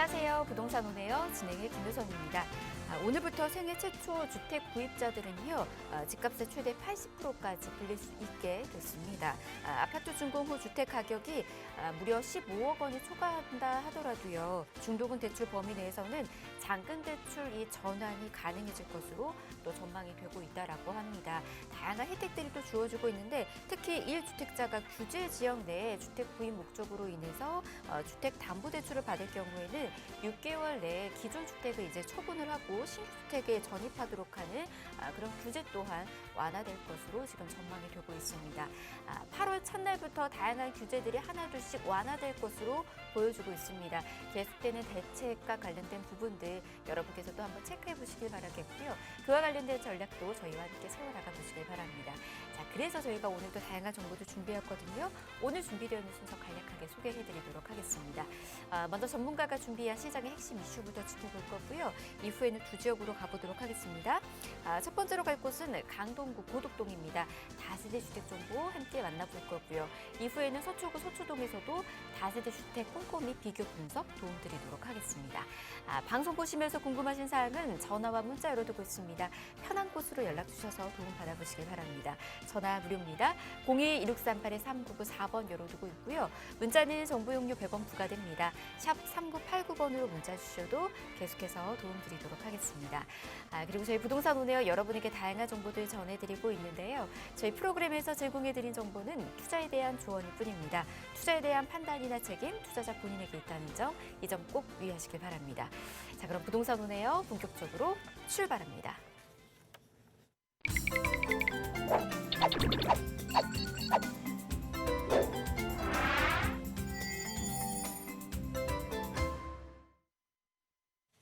안녕하세요. 부동산 오네요. 진행의 김효선입니다. 오늘부터 생애 최초 주택 구입자들은요, 집값의 최대 80%까지 빌릴 수 있게 됐습니다. 아파트 준공 후 주택 가격이 무려 15억 원이 초과한다 하더라도요, 중도금 대출 범위 내에서는 잔금 대출 전환이 가능해질 것으로 또 전망이 되고 있다라고 합니다. 다양한 혜택들이 또 주어지고 있는데 특히 1주택자가 규제 지역 내에 주택 구입 목적으로 인해서 주택 담보 대출을 받을 경우에는 6개월 내에 기존 주택을 이제 처분을 하고 신주택에 전입하도록 하는 그런 규제 또한 완화될 것으로 지금 전망이 되고 있습니다. 8월 첫날부터 다양한 규제들이 하나둘씩 완화될 것으로 보여주고 있습니다. 계속되는 대책과 관련된 부분들 여러분께서도 한번 체크해 보시길 바라겠고요. 그와 관련된 전략도 저희와 함께 세워나가 보시길 바랍니다. 자, 그래서 저희가 오늘도 다양한 정보도 준비했거든요. 오늘 준비되어 있는 순서 간략하게 소개해 드리도록 하겠습니다. 먼저 전문가가 준비한 시장의 핵심 이슈부터 짚어볼 거고요. 이후에는 두 지역으로 가보도록 하겠습니다. 첫 번째로 갈 곳은 강동구 고덕동입니다. 다세대 주택 정보 함께 만나볼 거고요. 이후에는 서초구 서초동에서도 다세대 주택 꼼꼼히 비교 분석 도움드리도록 하겠습니다. 방송 보시면서 궁금하신 사항은 전화와 문자로 두고 있습니다. 편한 곳으로 연락 주셔서 도움 받아보시길 바랍니다. 전화 무료입니다. 02-1638-3994번 열어두고 있고요. 문자는 정보 용료 100원 부과됩니다. 샵 3989번으로 문자 주셔도 계속해서 도움드리도록 하겠습니다. 그리고 저희 부동산 오네요. 여러분에게 다양한 정보들 전해드리고 있는데요. 저희 프로그램에서 제공해드린 정보는 투자에 대한 조언일 뿐입니다. 투자에 대한 판단이나 책임, 투자자 본인에게 있다는 점, 이 점 꼭 유의하시길 바랍니다. 자, 그럼 부동산 오네요. 본격적으로 출발합니다.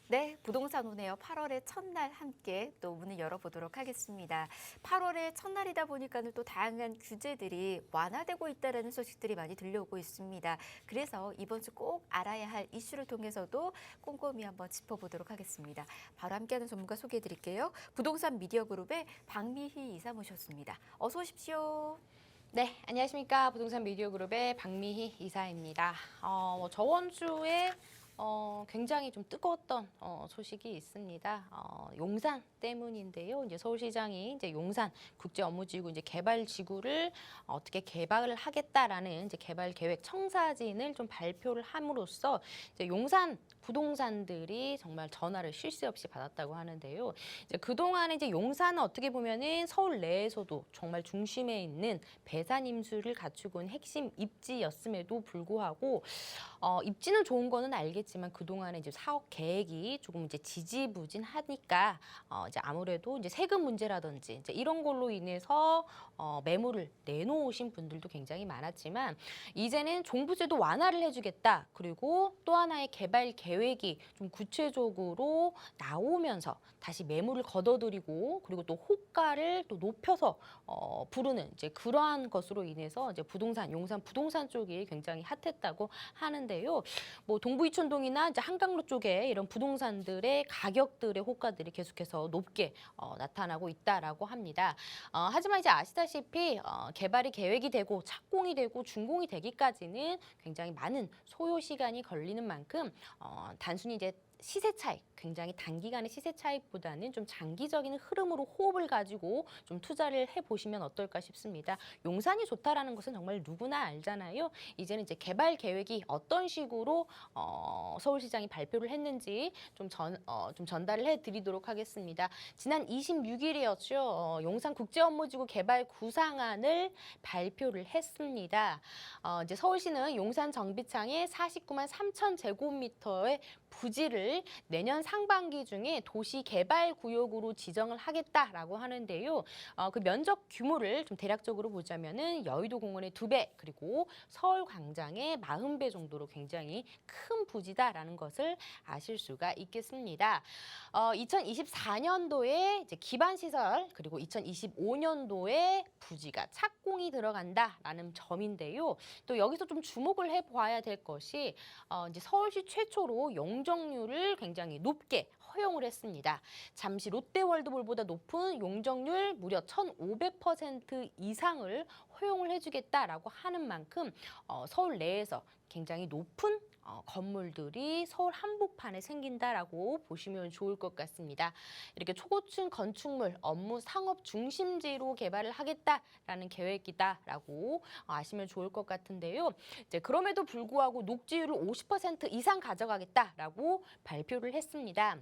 네, 부동산 오네요. 8월의 첫날 함께 또 문을 열어보도록 하겠습니다. 8월의 첫날이다 보니까는 또 다양한 규제들이 완화되고 있다는 소식들이 많이 들려오고 있습니다. 그래서 이번 주 꼭 알아야 할 이슈를 통해서도 꼼꼼히 한번 짚어보도록 하겠습니다. 바로 함께하는 전문가 소개해드릴게요. 부동산 미디어 그룹의 박미희 이사 모셨습니다. 어서 오십시오. 네, 안녕하십니까. 부동산 미디어 그룹의 박미희 이사입니다. 저번 주에 굉장히 좀 뜨거웠던 소식이 있습니다. 용산 때문인데요. 이제 서울시장이 이제 용산 국제업무지구 이제 개발지구를 어떻게 개발을 하겠다라는 이제 개발 계획 청사진을 좀 발표를 함으로써 이제 용산 부동산들이 정말 전화를 쉴 새 없이 받았다고 하는데요. 이제 그동안에 이제 용산은 어떻게 보면은 서울 내에서도 정말 중심에 있는 배산 임수를 갖추고 있는 핵심 입지였음에도 불구하고 입지는 좋은 거는 알겠지만 그동안에 이제 사업 계획이 조금 이제 지지부진하니까 이제 아무래도 이제 세금 문제라든지 이제 이런 걸로 인해서 매물을 내놓으신 분들도 굉장히 많았지만 이제는 종부세도 완화를 해주겠다. 그리고 또 하나의 개발 계획이 좀 구체적으로 나오면서 다시 매물을 걷어들이고 그리고 또 호가를 또 높여서 부르는 이제 그러한 것으로 인해서 이제 부동산 용산 부동산 쪽이 굉장히 핫했다고 하는데요. 뭐 동부이촌동이나 이제 한강로 쪽에 이런 부동산들의 가격들의 호가들이 계속해서 높게 나타나고 있다라고 합니다. 하지만 이제 아시다시피 개발이 계획이 되고 착공이 되고 준공이 되기까지는 굉장히 많은 소요 시간이 걸리는 만큼 단순히 이제 시세 차익, 굉장히 단기간의 시세 차익보다는 좀 장기적인 흐름으로 호흡을 가지고 좀 투자를 해보시면 어떨까 싶습니다. 용산이 좋다라는 것은 정말 누구나 알잖아요. 이제는 이제 개발 계획이 어떤 식으로 서울시장이 발표를 했는지 좀 전달을 해드리도록 하겠습니다. 지난 26일이었죠. 용산 국제업무지구 개발 구상안을 발표를 했습니다. 이제 서울시는 용산 정비창에 49만 3천 제곱미터의 부지를 내년 상반기 중에 도시개발구역으로 지정을 하겠다라고 하는데요. 그 면적 규모를 좀 대략적으로 보자면은 여의도 공원의 2배 그리고 서울광장의 40배 정도로 굉장히 큰 부지다라는 것을 아실 수가 있겠습니다. 2024년도에 이제 기반시설 그리고 2025년도에 부지가 착공이 들어간다라는 점인데요. 또 여기서 좀 주목을 해봐야 될 것이 이제 서울시 최초로 용적률을 굉장히 높게 허용을 했습니다. 잠시 롯데월드몰보다 높은 용적률 무려 1,500% 이상을 허용을 해주겠다라고 하는 만큼 서울 내에서 굉장히 높은 건물들이 서울 한복판에 생긴다라고 보시면 좋을 것 같습니다. 이렇게 초고층 건축물, 업무, 상업 중심지로 개발을 하겠다라는 계획이다라고 아시면 좋을 것 같은데요. 이제 그럼에도 불구하고 녹지율을 50% 이상 가져가겠다라고 발표를 했습니다.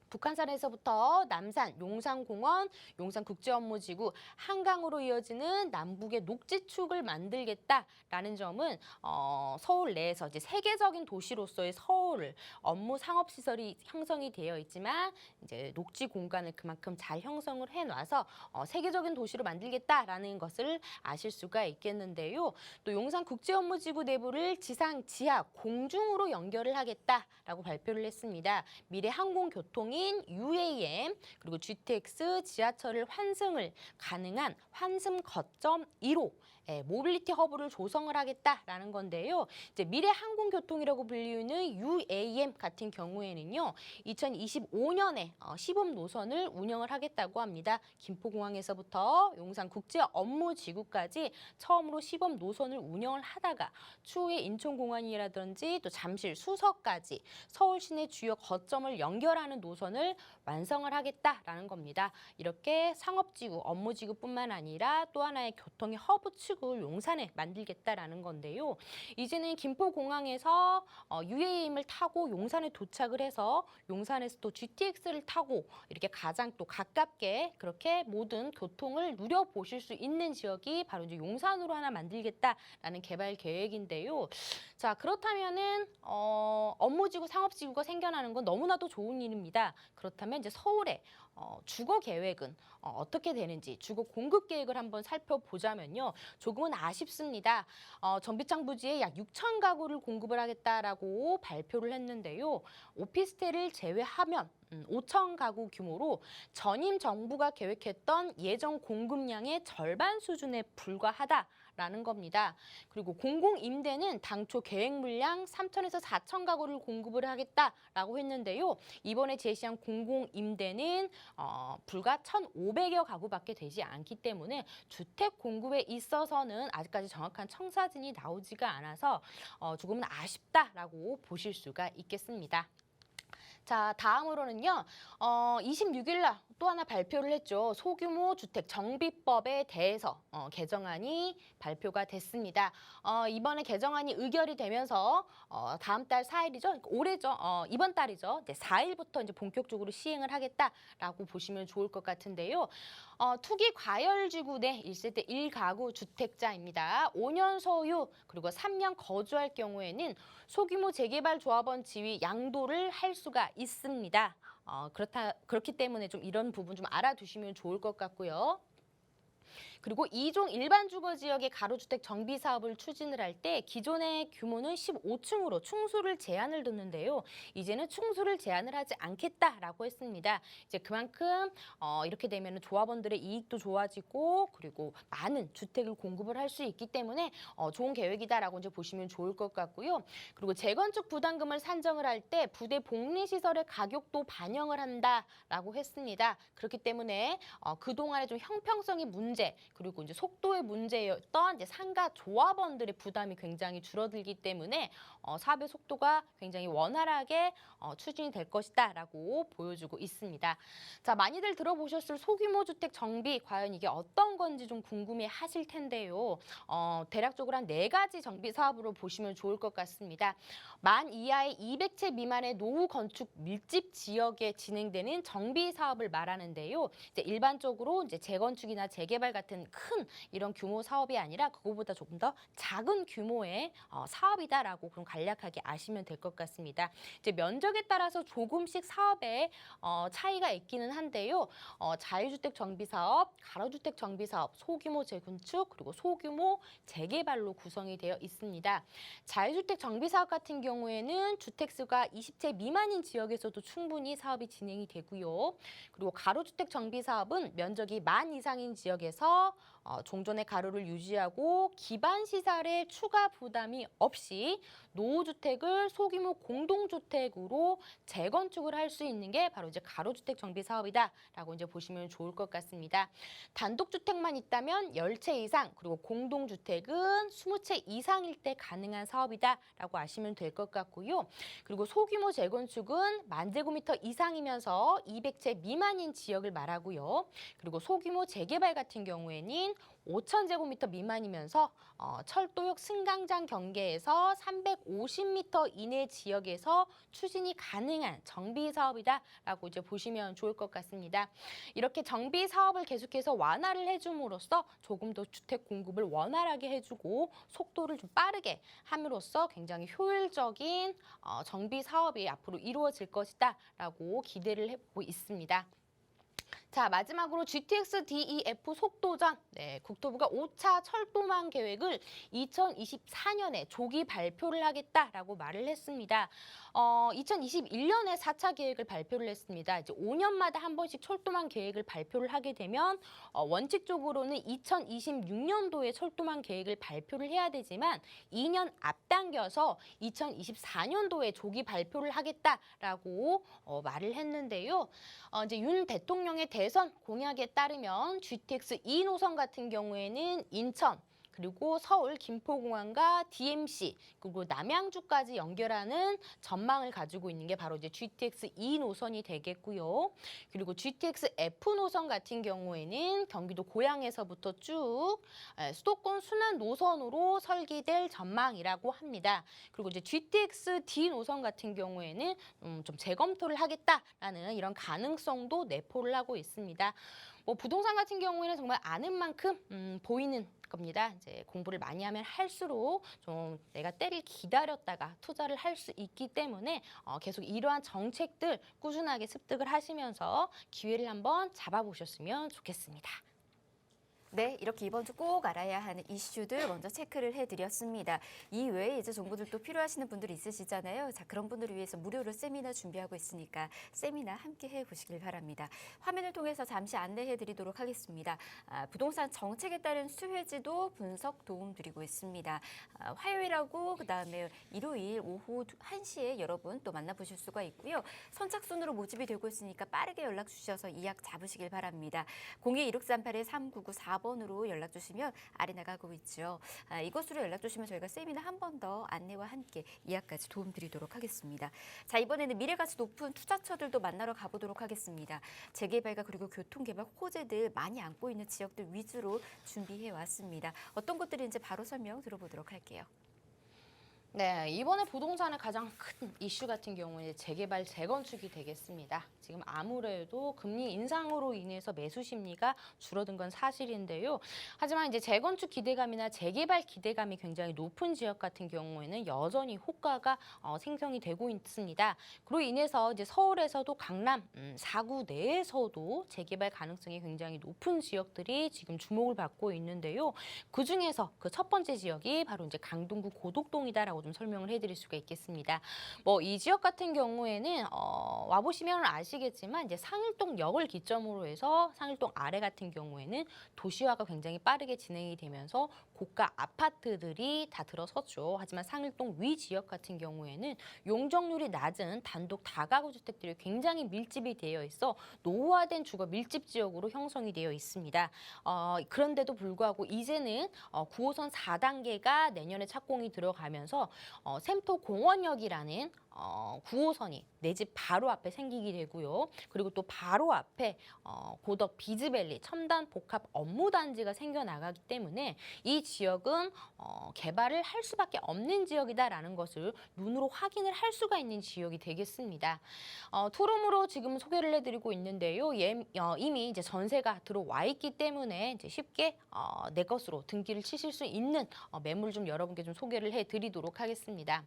북한산에서부터 남산, 용산공원, 용산국제업무지구, 한강으로 이어지는 남북의 녹지축을 만들겠다라는 점은 서울 내에서 이제 세계적인 도시로서의 서울 업무 상업시설이 형성이 되어 있지만 이제 녹지 공간을 그만큼 잘 형성을 해놔서 세계적인 도시로 만들겠다라는 것을 아실 수가 있겠는데요. 또 용산국제업무지구 내부를 지상, 지하, 공중으로 연결을 하겠다라고 발표를 했습니다. 미래 항공교통이 UAM 그리고 GTX 지하철을 환승을 가능한 환승 거점 1호 모빌리티 허브를 조성을 하겠다라는 건데요. 이제 미래 항공교통이라고 불리는 UAM 같은 경우에는요. 2025년에 시범 노선을 운영을 하겠다고 합니다. 김포공항에서부터 용산국제업무지구까지 처음으로 시범 노선을 운영을 하다가 추후에 인천공항이라든지 또 잠실, 수서까지 서울 시내 주요 거점을 연결하는 노선을 완성을 하겠다라는 겁니다. 이렇게 상업지구, 업무지구뿐만 아니라 또 하나의 교통의 허브 축을 용산에 만들겠다라는 건데요. 이제는 김포공항에서 UAM을 타고 용산에 도착을 해서 용산에서 또 GTX를 타고 이렇게 가장 또 가깝게 그렇게 모든 교통을 누려보실 수 있는 지역이 바로 이제 용산으로 하나 만들겠다라는 개발 계획인데요. 자, 그렇다면은 업무지구, 상업지구가 생겨나는 건 너무나도 좋은 일입니다. 그렇다면 이제 서울의 주거 계획은 어떻게 되는지 주거 공급 계획을 한번 살펴보자면요. 조금은 아쉽습니다. 정비창 부지에 약 6천 가구를 공급을 하겠다라고 발표를 했는데요. 오피스텔을 제외하면 5천 가구 규모로 전임 정부가 계획했던 예정 공급량의 절반 수준에 불과하다라는 겁니다. 그리고 공공임대는 당초 계획 물량 3천에서 4천 가구를 공급을 하겠다라고 했는데요. 이번에 제시한 공공임대는 불과 1,500여 가구밖에 되지 않기 때문에 주택 공급에 있어서는 아직까지 정확한 청사진이 나오지가 않아서 조금은 아쉽다라고 보실 수가 있겠습니다. 자, 다음으로는요. 26일 날 또 하나 발표를 했죠. 소규모 주택 정비법에 대해서 개정안이 발표가 됐습니다. 이번에 개정안이 의결이 되면서 다음 달 4일이죠. 그러니까 올해죠. 이번 달이죠. 이제 4일부터 이제 본격적으로 시행을 하겠다라고 보시면 좋을 것 같은데요. 투기 과열지구 내 1세대 1가구 주택자입니다. 5년 소유 그리고 3년 거주할 경우에는 소규모 재개발 조합원 지위 양도를 할 수가 있습니다. 그렇기 때문에 좀 이런 부분 좀 알아두시면 좋을 것 같고요. 그리고 2종 일반 주거 지역의 가로주택 정비 사업을 추진을 할 때 기존의 규모는 15층으로 충수를 제한을 뒀는데요. 이제는 충수를 제한을 하지 않겠다라고 했습니다. 이제 그만큼 이렇게 되면 조합원들의 이익도 좋아지고 그리고 많은 주택을 공급을 할 수 있기 때문에 좋은 계획이다라고 이제 보시면 좋을 것 같고요. 그리고 재건축 부담금을 산정을 할 때 부대 복리시설의 가격도 반영을 한다라고 했습니다. 그렇기 때문에 그동안의 좀 형평성의 문제 그리고 이제 속도의 문제였던 이제 상가 조합원들의 부담이 굉장히 줄어들기 때문에 사업의 속도가 굉장히 원활하게 추진이 될 것이다라고 보여주고 있습니다. 자, 많이들 들어보셨을 소규모 주택 정비 과연 이게 어떤 건지 좀 궁금해하실 텐데요. 대략적으로 한 4가지 정비 사업으로 보시면 좋을 것 같습니다. 만 이하의 200채 미만의 노후 건축 밀집 지역에 진행되는 정비 사업을 말하는데요. 이제 일반적으로 이제 재건축이나 재개발 같은 큰 이런 규모 사업이 아니라 그거보다 조금 더 작은 규모의 사업이다라고 그럼 간략하게 아시면 될 것 같습니다. 이제 면적에 따라서 조금씩 사업에 차이가 있기는 한데요. 자유주택 정비 사업, 가로주택 정비 사업, 소규모 재건축 그리고 소규모 재개발로 구성이 되어 있습니다. 자유주택 정비 사업 같은 경우에는 주택수가 20채 미만인 지역에서도 충분히 사업이 진행이 되고요. 그리고 가로주택 정비 사업은 면적이 10,000 이상인 지역에서 종전의 가로를 유지하고 기반 시설의 추가 부담이 없이 노후주택을 소규모 공동주택으로 재건축을 할 수 있는 게 바로 이제 가로주택 정비 사업이다라고 이제 보시면 좋을 것 같습니다. 단독주택만 있다면 10채 이상, 그리고 공동주택은 20채 이상일 때 가능한 사업이다라고 아시면 될 것 같고요. 그리고 소규모 재건축은 1000제곱미터 이상이면서 200채 미만인 지역을 말하고요. 그리고 소규모 재개발 같은 경우에는 5000제곱미터 미만이면서 철도역 승강장 경계에서 350m 이내 지역에서 추진이 가능한 정비 사업이다라고 이제 보시면 좋을 것 같습니다. 이렇게 정비 사업을 계속해서 완화를 해줌으로써 조금 더 주택 공급을 원활하게 해주고 속도를 좀 빠르게 함으로써 굉장히 효율적인 정비 사업이 앞으로 이루어질 것이다라고 기대를 해보고 있습니다. 자, 마지막으로 GTX DEF 속도전, 국토부가 5차 철도망 계획을 2024년에 조기 발표를 하겠다라고 말을 했습니다. 2021년에 4차 계획을 발표를 했습니다. 이제 5년마다 한 번씩 철도망 계획을 발표를 하게 되면 원칙적으로는 2026년도에 철도망 계획을 발표를 해야 되지만 2년 앞당겨서 2024년도에 조기 발표를 하겠다라고 말을 했는데요. 이제 윤 대통령의 대선 공약에 따르면 GTX 2노선 같은 경우에는 인천, 그리고 서울 김포공항과 DMC, 그리고 남양주까지 연결하는 전망을 가지고 있는 게 바로 이제 GTX 2노선이 되겠고요. 그리고 GTX F 노선 같은 경우에는 경기도 고양에서부터 쭉 수도권 순환 노선으로 설계될 전망이라고 합니다. 그리고 이제 GTX D 노선 같은 경우에는 좀 재검토를 하겠다라는 이런 가능성도 내포를 하고 있습니다. 부동산 같은 경우에는 정말 아는 만큼 보이는 겁니다. 이제 공부를 많이 하면 할수록 좀 내가 때를 기다렸다가 투자를 할 수 있기 때문에 계속 이러한 정책들 꾸준하게 습득을 하시면서 기회를 한번 잡아보셨으면 좋겠습니다. 네, 이렇게 이번 주 꼭 알아야 하는 이슈들 먼저 체크를 해드렸습니다. 이외에 이제 정보들도 필요하시는 분들이 있으시잖아요. 자, 그런 분들을 위해서 무료로 세미나 준비하고 있으니까 세미나 함께 해보시길 바랍니다. 화면을 통해서 잠시 안내해드리도록 하겠습니다. 부동산 정책에 따른 수혜지도 분석 도움 드리고 있습니다. 화요일하고 그다음에 일요일 오후 1시에 여러분 또 만나보실 수가 있고요. 선착순으로 모집이 되고 있으니까 빠르게 연락 주셔서 예약 잡으시길 바랍니다. 02-1638-3994번으로 연락 주시면 아래 나가고 있죠. 이것으로 연락 주시면 저희가 세미나 한 번 더 안내와 함께 예약까지 도움드리도록 하겠습니다. 자, 이번에는 미래가치 높은 투자처들도 만나러 가보도록 하겠습니다. 재개발과 그리고 교통개발 호재들 많이 안고 있는 지역들 위주로 준비해 왔습니다. 어떤 것들인지 바로 설명 들어보도록 할게요. 네, 이번에 부동산의 가장 큰 이슈 같은 경우에 재개발, 재건축이 되겠습니다. 지금 아무래도 금리 인상으로 인해서 매수 심리가 줄어든 건 사실인데요. 하지만 이제 재건축 기대감이나 재개발 기대감이 굉장히 높은 지역 같은 경우에는 여전히 호가가 생성이 되고 있습니다. 그로 인해서 이제 서울에서도 강남 4구 내에서도 재개발 가능성이 굉장히 높은 지역들이 지금 주목을 받고 있는데요. 그 중에서 그 첫 번째 지역이 바로 이제 강동구 고덕동이다라고 좀 설명을 해드릴 수가 있겠습니다. 이 지역 같은 경우에는 와보시면 아시겠지만 이제 상일동역을 기점으로 해서 상일동 아래 같은 경우에는 도시화가 굉장히 빠르게 진행이 되면서 고가 아파트들이 다 들어섰죠. 하지만 상일동 위 지역 같은 경우에는 용적률이 낮은 단독 다가구 주택들이 굉장히 밀집이 되어 있어 노후화된 주거 밀집 지역으로 형성이 되어 있습니다. 그런데도 불구하고 이제는 9호선 4단계가 내년에 착공이 들어가면서 샘토 공원역이라는 9호선이 내 집 바로 앞에 생기게 되고요. 그리고 또 바로 앞에 고덕 비즈밸리 첨단 복합 업무단지가 생겨나가기 때문에 이 지역은 개발을 할 수밖에 없는 지역이다라는 것을 눈으로 확인을 할 수가 있는 지역이 되겠습니다. 투룸으로 지금 소개를 해드리고 있는데요. 이미 이제 전세가 들어와 있기 때문에 이제 쉽게 내 것으로 등기를 치실 수 있는 매물 좀 여러분께 좀 소개를 해드리도록 하겠습니다.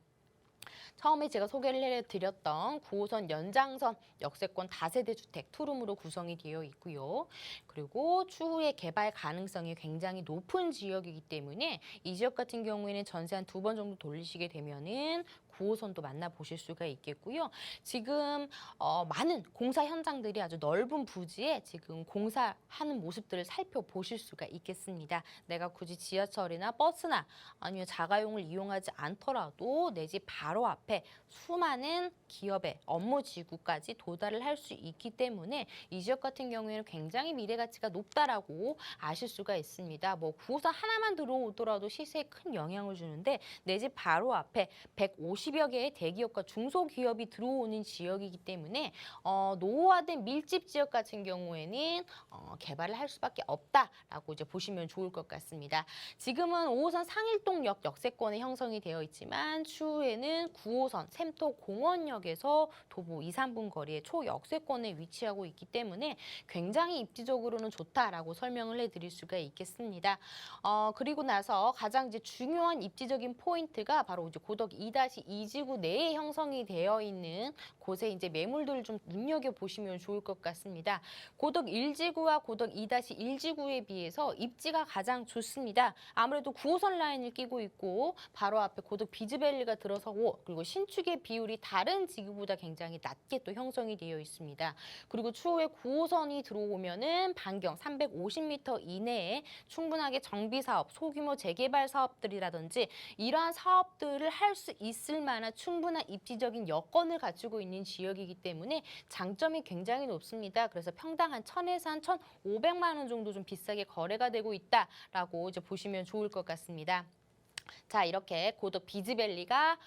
처음에 제가 소개를 해드렸던 9호선 연장선 역세권 다세대 주택 투룸으로 구성이 되어 있고요. 그리고 추후에 개발 가능성이 굉장히 높은 지역이기 때문에 이 지역 같은 경우에는 전세 한 2번 정도 돌리시게 되면은 9호선도 만나보실 수가 있겠고요. 지금 많은 공사 현장들이 아주 넓은 부지에 지금 공사하는 모습들을 살펴보실 수가 있겠습니다. 내가 굳이 지하철이나 버스나 아니면 자가용을 이용하지 않더라도 내 집 바로 앞에 수많은 기업의 업무 지구까지 도달을 할 수 있기 때문에 이 지역 같은 경우에는 굉장히 미래 가치가 높다라고 아실 수가 있습니다. 뭐 9호선 하나만 들어오더라도 시세에 큰 영향을 주는데 내 집 바로 앞에 150여 개의 대기업과 중소기업이 들어오는 지역이기 때문에 노후화된 밀집 지역 같은 경우에는 개발을 할 수밖에 없다라고 이제 보시면 좋을 것 같습니다. 지금은 5호선 상일동역 역세권에 형성이 되어 있지만 추후에는 9호선 샘토공원역에서 도보 2, 3분 거리의 초역세권에 위치하고 있기 때문에 굉장히 입지적으로는 좋다라고 설명을 해드릴 수가 있겠습니다. 그리고 나서 가장 이제 중요한 입지적인 포인트가 바로 이제 고덕 2-2지구 내에 형성이 되어 있는 곳에 이제 매물들을 좀 눈여겨 보시면 좋을 것 같습니다. 고덕 1지구와 고덕 2-1지구에 비해서 입지가 가장 좋습니다. 아무래도 9호선 라인을 끼고 있고 바로 앞에 고덕 비즈밸리가 들어서고 그리고 신축의 비율이 다른 지구보다 굉장히 낮게 또 형성이 되어 있습니다. 그리고 추후에 9호선이 들어오면은 반경 350m 이내에 충분하게 정비 사업, 소규모 재개발 사업들이라든지 이러한 사업들을 할 수 있을 만한 충분한 입지적인 여건을 갖추고 있는 지역이기 때문에 장점이 굉장히 높습니다. 그래서 평당 한 1,000에서 한 1,500만 원 정도 좀 비싸게 거래가 되고 있다라고 이제 보시면 좋을 것 같습니다. 자, 이렇게 고덕 비즈밸리가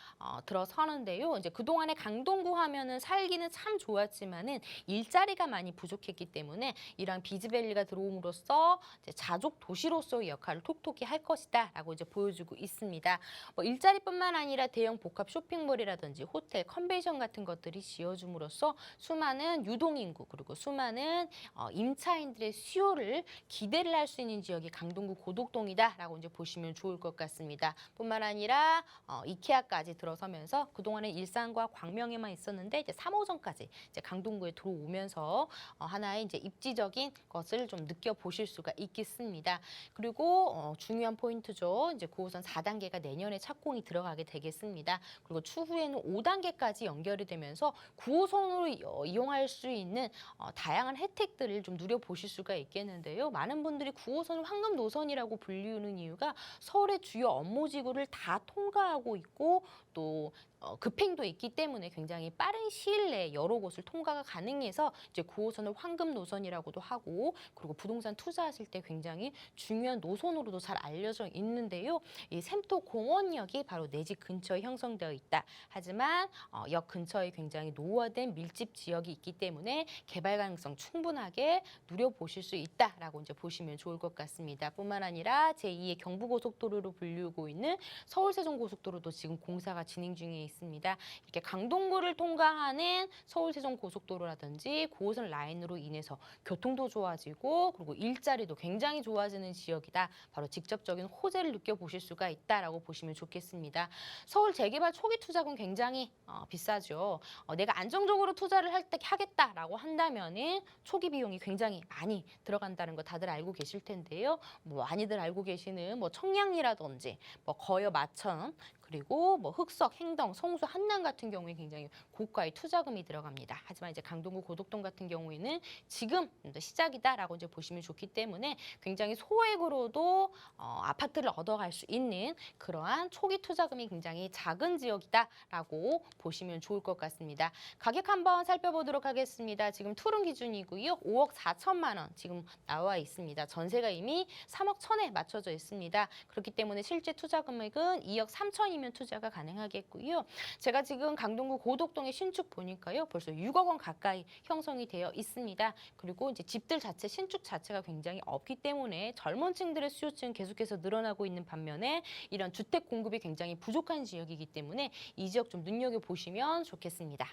들어서는데요. 이제 그동안에 강동구 하면은 살기는 참 좋았지만은 일자리가 많이 부족했기 때문에 이런 비즈밸리가 들어옴으로써 이제 자족 도시로서의 역할을 톡톡히 할 것이다라고 이제 보여주고 있습니다. 뭐 일자리뿐만 아니라 대형 복합 쇼핑몰이라든지 호텔, 컨벤션 같은 것들이 지어줌으로써 수많은 유동인구 그리고 수많은 임차인들의 수요를 기대를 할 수 있는 지역이 강동구 고덕동이다라고 이제 보시면 좋을 것 같습니다. 뿐만 아니라 이케아까지 들어서면서 그동안에 일산과 광명에만 있었는데 이제 3호선까지 이제 강동구에 들어오면서 하나의 이제 입지적인 것을 좀 느껴보실 수가 있겠습니다. 그리고 중요한 포인트죠. 이제 9호선 4단계가 내년에 착공이 들어가게 되겠습니다. 그리고 추후에는 5단계까지 연결이 되면서 9호선으로 이용할 수 있는 다양한 혜택들을 좀 누려보실 수가 있겠는데요. 많은 분들이 9호선을 황금 노선이라고 불리우는 이유가 서울의 주요 업무지구를 다 통과하고 있고 또 급행도 있기 때문에 굉장히 빠른 시일 내에 여러 곳을 통과가 가능해서 이제 9호선을 황금 노선이라고도 하고 그리고 부동산 투자하실 때 굉장히 중요한 노선으로도 잘 알려져 있는데요. 이 샘토공원역이 바로 내 집 근처에 형성되어 있다. 하지만 역 근처에 굉장히 노후화된 밀집 지역이 있기 때문에 개발 가능성 충분하게 누려보실 수 있다라고 이제 보시면 좋을 것 같습니다. 뿐만 아니라 제2의 경부고속도로로 불리우고 있는 서울세종고속도로도 지금 공사가 진행 중에 있습니다. 이렇게 강동구를 통과하는 서울세종고속도로라든지 9호선 라인으로 인해서 교통도 좋아지고 그리고 일자리도 굉장히 좋아지는 지역이다. 바로 직접적인 호재를 느껴보실 수가 있다라고 보시면 좋겠습니다. 서울 재개발 초기 투자금 굉장히 비싸죠. 내가 안정적으로 투자를 하겠다라고 한다면은 초기 비용이 굉장히 많이 들어간다는 거 다들 알고 계실 텐데요. 뭐 많이들 알고 계시는 뭐 청량리라든지 뭐 거여 마천 그리고 뭐 흑석, 행동, 성수, 한남 같은 경우에 굉장히 고가의 투자금이 들어갑니다. 하지만 이제 강동구 고덕동 같은 경우에는 지금 시작이다라고 이제 보시면 좋기 때문에 굉장히 소액으로도 아파트를 얻어갈 수 있는 그러한 초기 투자금이 굉장히 작은 지역이다라고 보시면 좋을 것 같습니다. 가격 한번 살펴보도록 하겠습니다. 지금 투룸 기준이고요. 5억 4천만 원 지금 나와 있습니다. 전세가 이미 3억 1천에 맞춰져 있습니다. 그렇기 때문에 실제 투자 금액은 2억 3천이면 투자가 가능하겠고요. 제가 지금 강동구 고덕동의 신축 보니까요. 벌써 6억 원 가까이 형성이 되어 있습니다. 그리고 이제 집들 자체, 신축 자체가 굉장히 없기 때문에 젊은 층들의 수요층은 계속해서 늘어나고 있는 반면에 이런 주택 공급이 굉장히 부족한 지역이기 때문에 이 지역 좀 눈여겨보시면 좋겠습니다.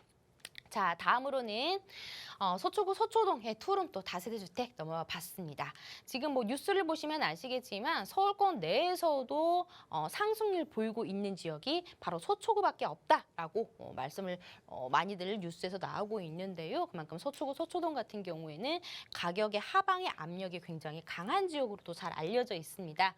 자, 다음으로는 서초구 서초동의 투룸 또 다세대 주택 넘어와 봤습니다. 지금 뭐 뉴스를 보시면 아시겠지만 서울권 내에서도 상승률 보이고 있는 지역이 바로 서초구밖에 없다라고 말씀을 많이들 뉴스에서 나오고 있는데요. 그만큼 서초구 서초동 같은 경우에는 가격의 하방의 압력이 굉장히 강한 지역으로도 잘 알려져 있습니다.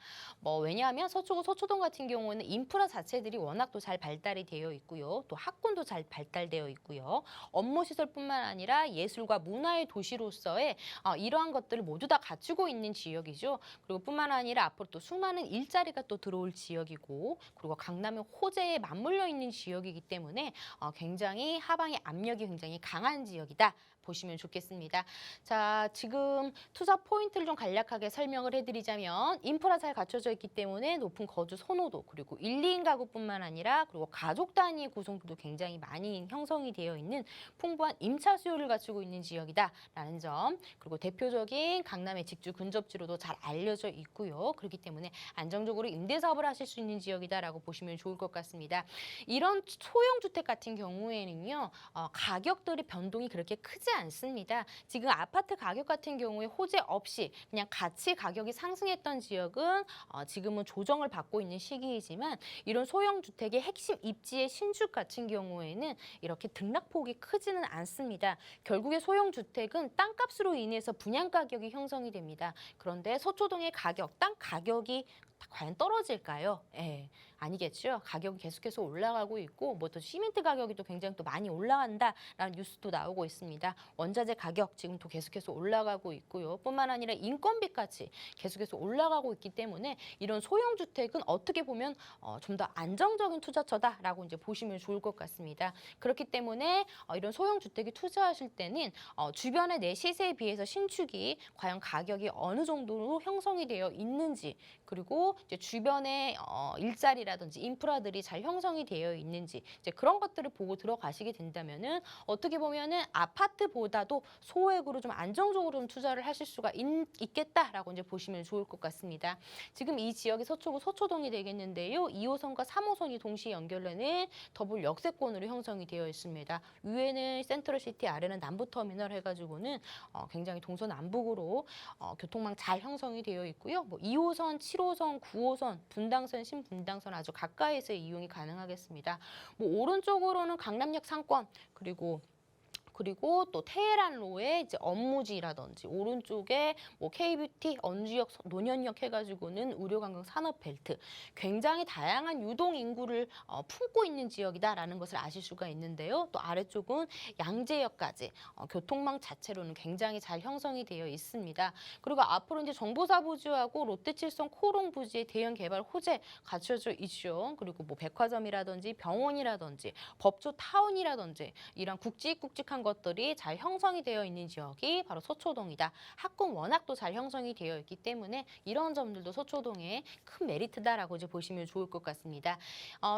왜냐하면 서초구 서초동 같은 경우에는 인프라 자체들이 워낙 또 잘 발달이 되어 있고요. 또 학군도 잘 발달되어 있고요. 업무 시설뿐만 아니라 예술과 문화의 도시로서의 이러한 것들을 모두 다 갖추고 있는 지역이죠. 그리고 뿐만 아니라 앞으로 또 수많은 일자리가 또 들어올 지역이고 그리고 강남의 호재에 맞물려 있는 지역이기 때문에 굉장히 하방의 압력이 굉장히 강한 지역이다. 보시면 좋겠습니다. 자, 지금 투자 포인트를 좀 간략하게 설명을 해드리자면 인프라 잘 갖춰져 있기 때문에 높은 거주 선호도 그리고 1, 2인 가구뿐만 아니라 그리고 가족 단위 구성도도 굉장히 많이 형성이 되어 있는 풍부한 임차 수요를 갖추고 있는 지역이다라는 점 그리고 대표적인 강남의 직주 근접지로도 잘 알려져 있고요. 그렇기 때문에 안정적으로 임대 사업을 하실 수 있는 지역이다라고 보시면 좋을 것 같습니다. 이런 소형 주택 같은 경우에는요. 가격들이 변동이 그렇게 크지 않습니다. 지금 아파트 가격 같은 경우에 호재 없이 그냥 같이 가격이 상승했던 지역은 지금은 조정을 받고 있는 시기이지만 이런 소형 주택의 핵심 입지의 신축 같은 경우에는 이렇게 등락폭이 크지는 않습니다. 결국에 소형 주택은 땅값으로 인해서 분양 가격이 형성이 됩니다. 그런데 서초동의 가격, 땅 가격이 과연 떨어질까요? 예, 아니겠죠. 가격이 계속해서 올라가고 있고 또 시멘트 가격이 또 굉장히 또 많이 올라간다라는 뉴스도 나오고 있습니다. 원자재 가격 지금 또 계속해서 올라가고 있고요. 뿐만 아니라 인건비까지 계속해서 올라가고 있기 때문에 이런 소형 주택은 어떻게 보면 좀 더 안정적인 투자처다라고 이제 보시면 좋을 것 같습니다. 그렇기 때문에 이런 소형 주택에 투자하실 때는 주변의 내 시세에 비해서 신축이 과연 가격이 어느 정도로 형성이 되어 있는지 그리고 이제 주변에 일자리라든지 인프라들이 잘 형성이 되어 있는지 이제 그런 것들을 보고 들어가시게 된다면은 어떻게 보면은 아파트보다도 소액으로 좀 안정적으로 좀 투자를 하실 수가 있겠다라고 이제 보시면 좋을 것 같습니다. 지금 이 지역이 서초구 서초동이 되겠는데요. 2호선과 3호선이 동시에 연결되는 더블 역세권으로 형성이 되어 있습니다. 위에는 센트럴시티, 아래는 남부터미널 해가지고는 굉장히 동서남북으로 교통망 잘 형성이 되어 있고요. 2호선, 7호선, 9호선, 분당선, 신분당선 아주 가까이서 이용이 가능하겠습니다. 오른쪽으로는 강남역 상권 그리고 또 테헤란로의 이제 업무지라든지 오른쪽에 K뷰티, 언주역, 논현역 해가지고는 의료관광 산업벨트 굉장히 다양한 유동 인구를 품고 있는 지역이다라는 것을 아실 수가 있는데요. 또 아래쪽은 양재역까지 교통망 자체로는 굉장히 잘 형성이 되어 있습니다. 그리고 앞으로 이제 정보사 부지하고 롯데칠성 코롱 부지의 대형 개발 호재 갖춰져 있죠. 그리고 백화점이라든지 병원이라든지 법조 타운이라든지 이런 굵직굵직한 것들이 잘 형성이 되어 있는 지역이 바로 서초동이다. 학군 워낙 또 잘 형성이 되어 있기 때문에 이런 점들도 서초동의 큰 메리트다라고 이제 보시면 좋을 것 같습니다.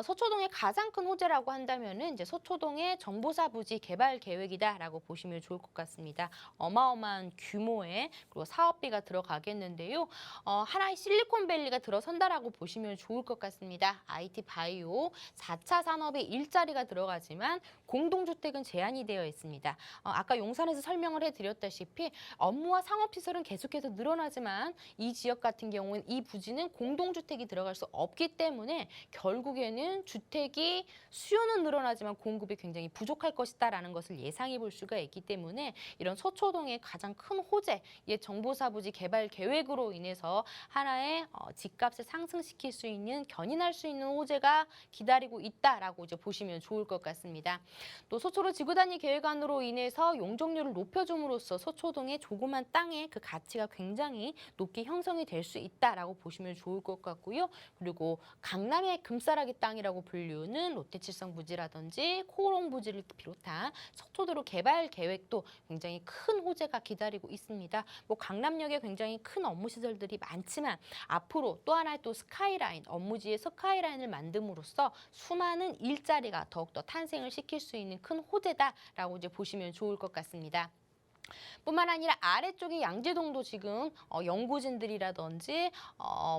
서초동의 가장 큰 호재라고 한다면은 이제 서초동의 정보사 부지 개발 계획이다라고 보시면 좋을 것 같습니다. 어마어마한 규모의 그리고 사업비가 들어가겠는데요. 하나의 실리콘밸리가 들어선다라고 보시면 좋을 것 같습니다. IT 바이오 4차 산업의 일자리가 들어가지만 공동주택은 제한이 되어 있습니다. 아까 용산에서 설명을 해드렸다시피 업무와 상업시설은 계속해서 늘어나지만 이 지역 같은 경우는 이 부지는 공동주택이 들어갈 수 없기 때문에 결국에는 주택이 수요는 늘어나지만 공급이 굉장히 부족할 것이다라는 것을 예상해 볼 수가 있기 때문에 이런 서초동의 가장 큰 호재, 옛 정보사부지 개발 계획으로 인해서 하나의 집값을 상승시킬 수 있는 견인할 수 있는 호재가 기다리고 있다라고 이제 보시면 좋을 것 같습니다. 또 서초로 지구단위 계획안으로 인해서 용적률을 높여줌으로써 서초동의 조그만 땅의 그 가치가 굉장히 높게 형성이 될 수 있다라고 보시면 좋을 것 같고요. 그리고 강남의 금싸라기 땅이라고 불리우는 롯데칠성 부지라든지 코오롱 부지를 비롯한 서초도로 개발 계획도 굉장히 큰 호재가 기다리고 있습니다. 강남역에 굉장히 큰 업무 시설들이 많지만 앞으로 또 하나의 또 스카이라인, 업무지의 스카이라인을 만듦으로써 수많은 일자리가 더욱더 탄생을 시킬 수 있는 큰 호재다라고 이제 보시면 좋을 것 같습니다. 뿐만 아니라 아래쪽에 양재동도 지금 연구진들이라든지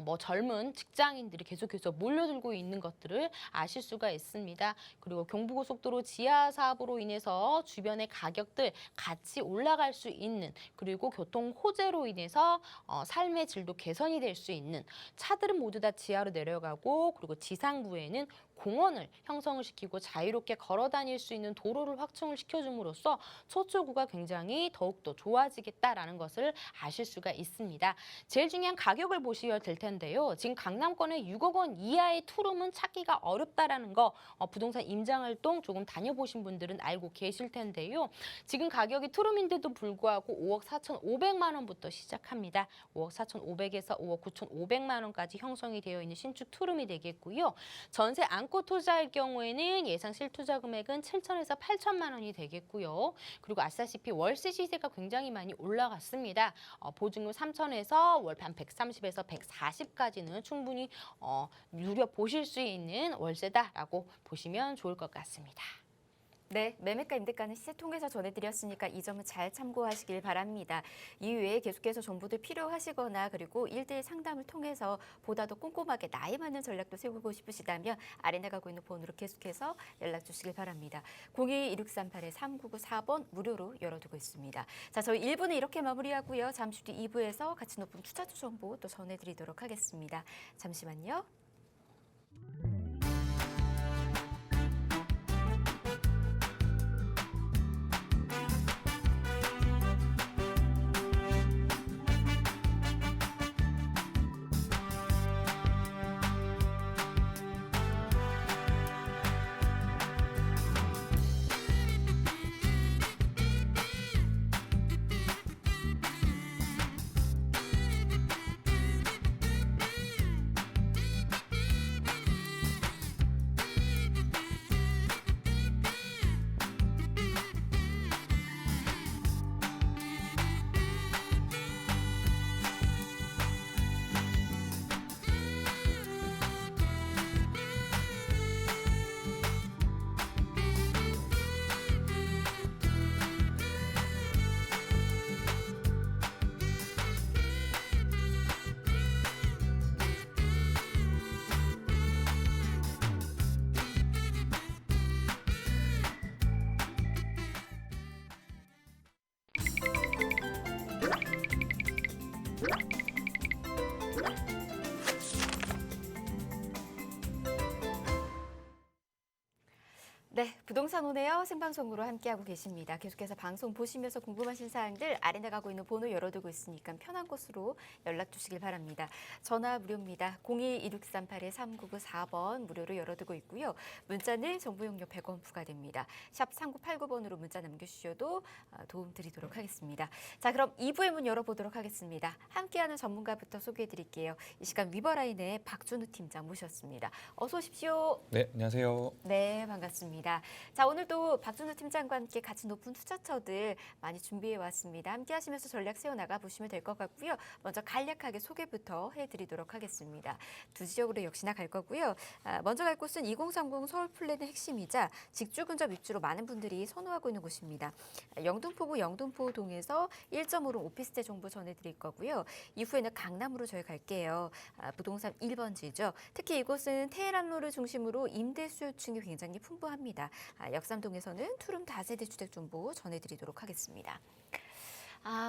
뭐 젊은 직장인들이 계속해서 몰려들고 있는 것들을 아실 수가 있습니다. 그리고 경부고속도로 지하 사업으로 인해서 주변의 가격들 같이 올라갈 수 있는, 그리고 교통 호재로 인해서 삶의 질도 개선이 될 수 있는, 차들은 모두 다 지하로 내려가고, 그리고 지상부에는 공원을 형성을 시키고 자유롭게 걸어 다닐 수 있는 도로를 확충을 시켜줌으로써 서초구가 굉장히 더욱더 좋아지겠다라는 것을 아실 수가 있습니다. 제일 중요한 가격을 보셔야 될 텐데요. 지금 강남권에 6억 원 이하의 투룸은 찾기가 어렵다라는 거 부동산 임장활동 조금 다녀보신 분들은 알고 계실 텐데요. 지금 가격이 투룸인데도 불구하고 5억 4,500만 원부터 시작합니다. 5억 4,500에서 5억 9,500만 원까지 형성이 되어 있는 신축 투룸이 되겠고요. 전세 안고 투자할 경우에는 예상 실투자 금액은 7천에서 8천만 원이 되겠고요. 그리고 아시다시피 월세 시세가 굉장히 많이 올라갔습니다. 보증금 3천에서 월판 130에서 140까지는 충분히 누려보실 수 있는 월세다라고 보시면 좋을 것 같습니다. 네, 매매가 임대가는 시세 통해서 전해드렸으니까 이 점은 잘 참고하시길 바랍니다. 이후에 계속해서 정보들 필요하시거나 그리고 1대1 상담을 통해서 보다 더 꼼꼼하게 나에 맞는 전략도 세우고 싶으시다면 아래 나가고 있는 번호로 계속해서 연락 주시길 바랍니다. 02-2638-3994번 무료로 열어두고 있습니다. 자, 저희 1부는 이렇게 마무리하고요. 잠시 뒤 2부에서 가치 높은 투자처 정보 또 전해드리도록 하겠습니다. 잠시만요. 네, 부동산 오네요. 생방송으로 함께하고 계십니다. 계속해서 방송 보시면서 궁금하신 사항들 아래 나가고 있는 번호 열어두고 있으니까 편한 곳으로 연락 주시길 바랍니다. 전화 무료입니다. 02-2638-3994번 무료로 열어두고 있고요. 문자는 정보 용료 100원 부과됩니다. 샵 3989번으로 문자 남겨주셔도 도움 드리도록 하겠습니다. 자, 그럼 2부의 문 열어보도록 하겠습니다. 함께하는 전문가부터 소개해드릴게요. 이 시간 위버라인의 박준우 팀장 모셨습니다. 어서 오십시오. 네, 안녕하세요. 네, 반갑습니다. 자, 오늘도 박준우 팀장과 함께 가치 높은 투자처들 많이 준비해 왔습니다. 함께 하시면서 전략 세워나가 보시면 될 것 같고요. 먼저 간략하게 소개부터 해드리도록 하겠습니다. 두 지역으로 역시나 갈 거고요. 먼저 갈 곳은 2030 서울 플랜의 핵심이자 직주 근접 입주로 많은 분들이 선호하고 있는 곳입니다. 영등포구 영등포동에서 1.5룸 오피스텔 정보 전해드릴 거고요. 이후에는 강남으로 저희 갈게요. 부동산 1번지죠. 특히 이곳은 테헤란로를 중심으로 임대 수요층이 굉장히 풍부합니다. 역삼동에서는 투룸 다세대 주택 정보 전해드리도록 하겠습니다.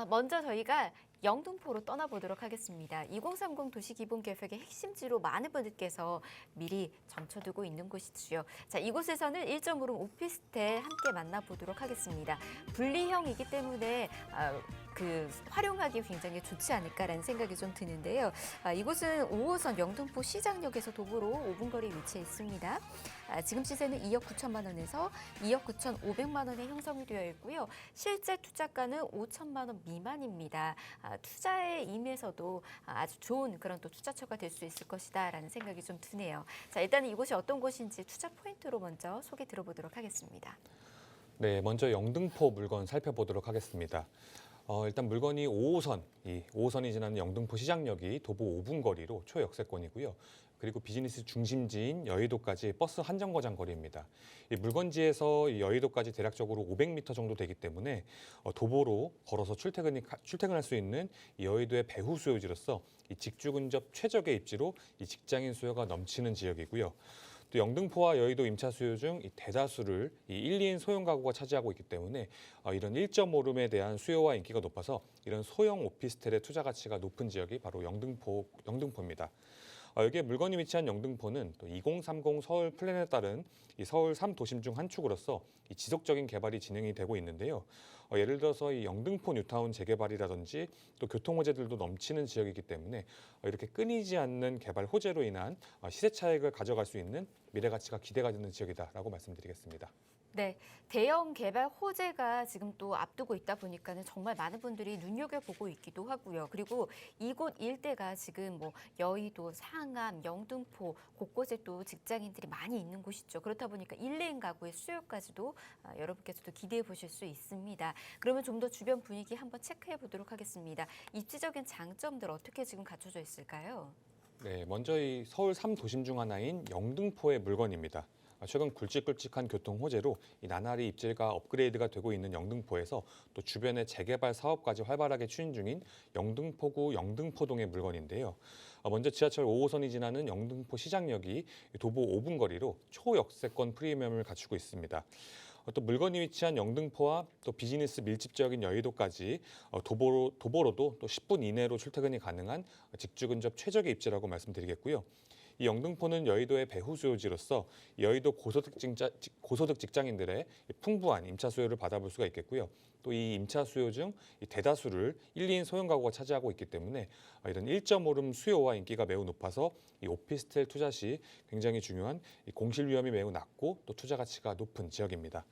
먼저 저희가 영등포로 떠나보도록 하겠습니다. 2030 도시기본계획의 핵심지로 많은 분들께서 미리 점쳐두고 있는 곳이죠. 자, 이곳에서는 1.5룸 오피스텔 함께 만나보도록 하겠습니다. 분리형이기 때문에 활용하기 굉장히 좋지 않을까라는 생각이 좀 드는데요. 이곳은 5호선 영등포 시장역에서 도보로 5분 거리에 위치해 있습니다. 지금 시세는 2억 9천만 원에서 2억 9천5백만 원에 형성이 되어 있고요. 실제 투자가는 5천만 원 미만입니다. 투자의 의미에서도 아주 좋은 그런 또 투자처가 될 수 있을 것이다라는 생각이 좀 드네요. 자, 일단 이곳이 어떤 곳인지 투자 포인트로 먼저 소개 들어보도록 하겠습니다. 네, 먼저 영등포 물건 살펴보도록 하겠습니다. 일단 물건이 5호선, 이 5호선이 지나는 영등포 시장역이 도보 5분 거리로 초역세권이고요. 그리고 비즈니스 중심지인 여의도까지 버스 한 정거장 거리입니다. 이 물건지에서 이 여의도까지 대략적으로 500m 정도 되기 때문에 도보로 걸어서 출퇴근할 수 있는 이 여의도의 배후 수요지로서 이 직주 근접 최적의 입지로 이 직장인 수요가 넘치는 지역이고요. 또 영등포와 여의도 임차 수요 중 이 대다수를 이 1, 2인 소형 가구가 차지하고 있기 때문에 이런 1.5룸에 대한 수요와 인기가 높아서 이런 소형 오피스텔의 투자 가치가 높은 지역이 바로 영등포입니다. 여기에 물건이 위치한 영등포는 또 2030 서울 플랜에 따른 이 서울 3도심 중 한 축으로서 이 지속적인 개발이 진행이 되고 있는데요. 예를 들어서 이 영등포 뉴타운 재개발이라든지 또 교통 호재들도 넘치는 지역이기 때문에 이렇게 끊이지 않는 개발 호재로 인한 시세 차익을 가져갈 수 있는 미래 가치가 기대가 되는 지역이다라고 말씀드리겠습니다. 네, 대형 개발 호재가 지금 또 앞두고 있다 보니까는 정말 많은 분들이 눈여겨보고 있기도 하고요. 그리고 이곳 일대가 지금 뭐 여의도, 상암, 영등포 곳곳에 또 직장인들이 많이 있는 곳이죠. 그렇다 보니까 1레인 가구의 수요까지도 여러분께서도 기대해 보실 수 있습니다. 그러면 좀 더 주변 분위기 한번 체크해 보도록 하겠습니다. 입지적인 장점들 어떻게 지금 갖춰져 있을까요? 네, 먼저 이 서울 3도심 중 하나인 영등포의 물건입니다. 최근 굵직굵직한 교통 호재로 이 나날이 입지가 업그레이드가 되고 있는 영등포에서 또 주변의 재개발 사업까지 활발하게 추진 중인 영등포구 영등포동의 물건인데요. 먼저 지하철 5호선이 지나는 영등포 시장역이 도보 5분 거리로 초역세권 프리미엄을 갖추고 있습니다. 또 물건이 위치한 영등포와 또 비즈니스 밀집 지역인 여의도까지 도보로도 또 10분 이내로 출퇴근이 가능한 직주 근접 최적의 입지라고 말씀드리겠고요. 이 영등포는 여의도의 배후 수요지로서 여의도 고소득 직장인들의 풍부한 임차 수요를 받아볼 수가 있겠고요. 또 이 임차 수요 중 대다수를 1, 2인 소형 가구가 차지하고 있기 때문에 이런 1.5룸 수요와 인기가 매우 높아서 이 오피스텔 투자 시 굉장히 중요한 이 공실 위험이 매우 낮고 또 투자 가치가 높은 지역입니다.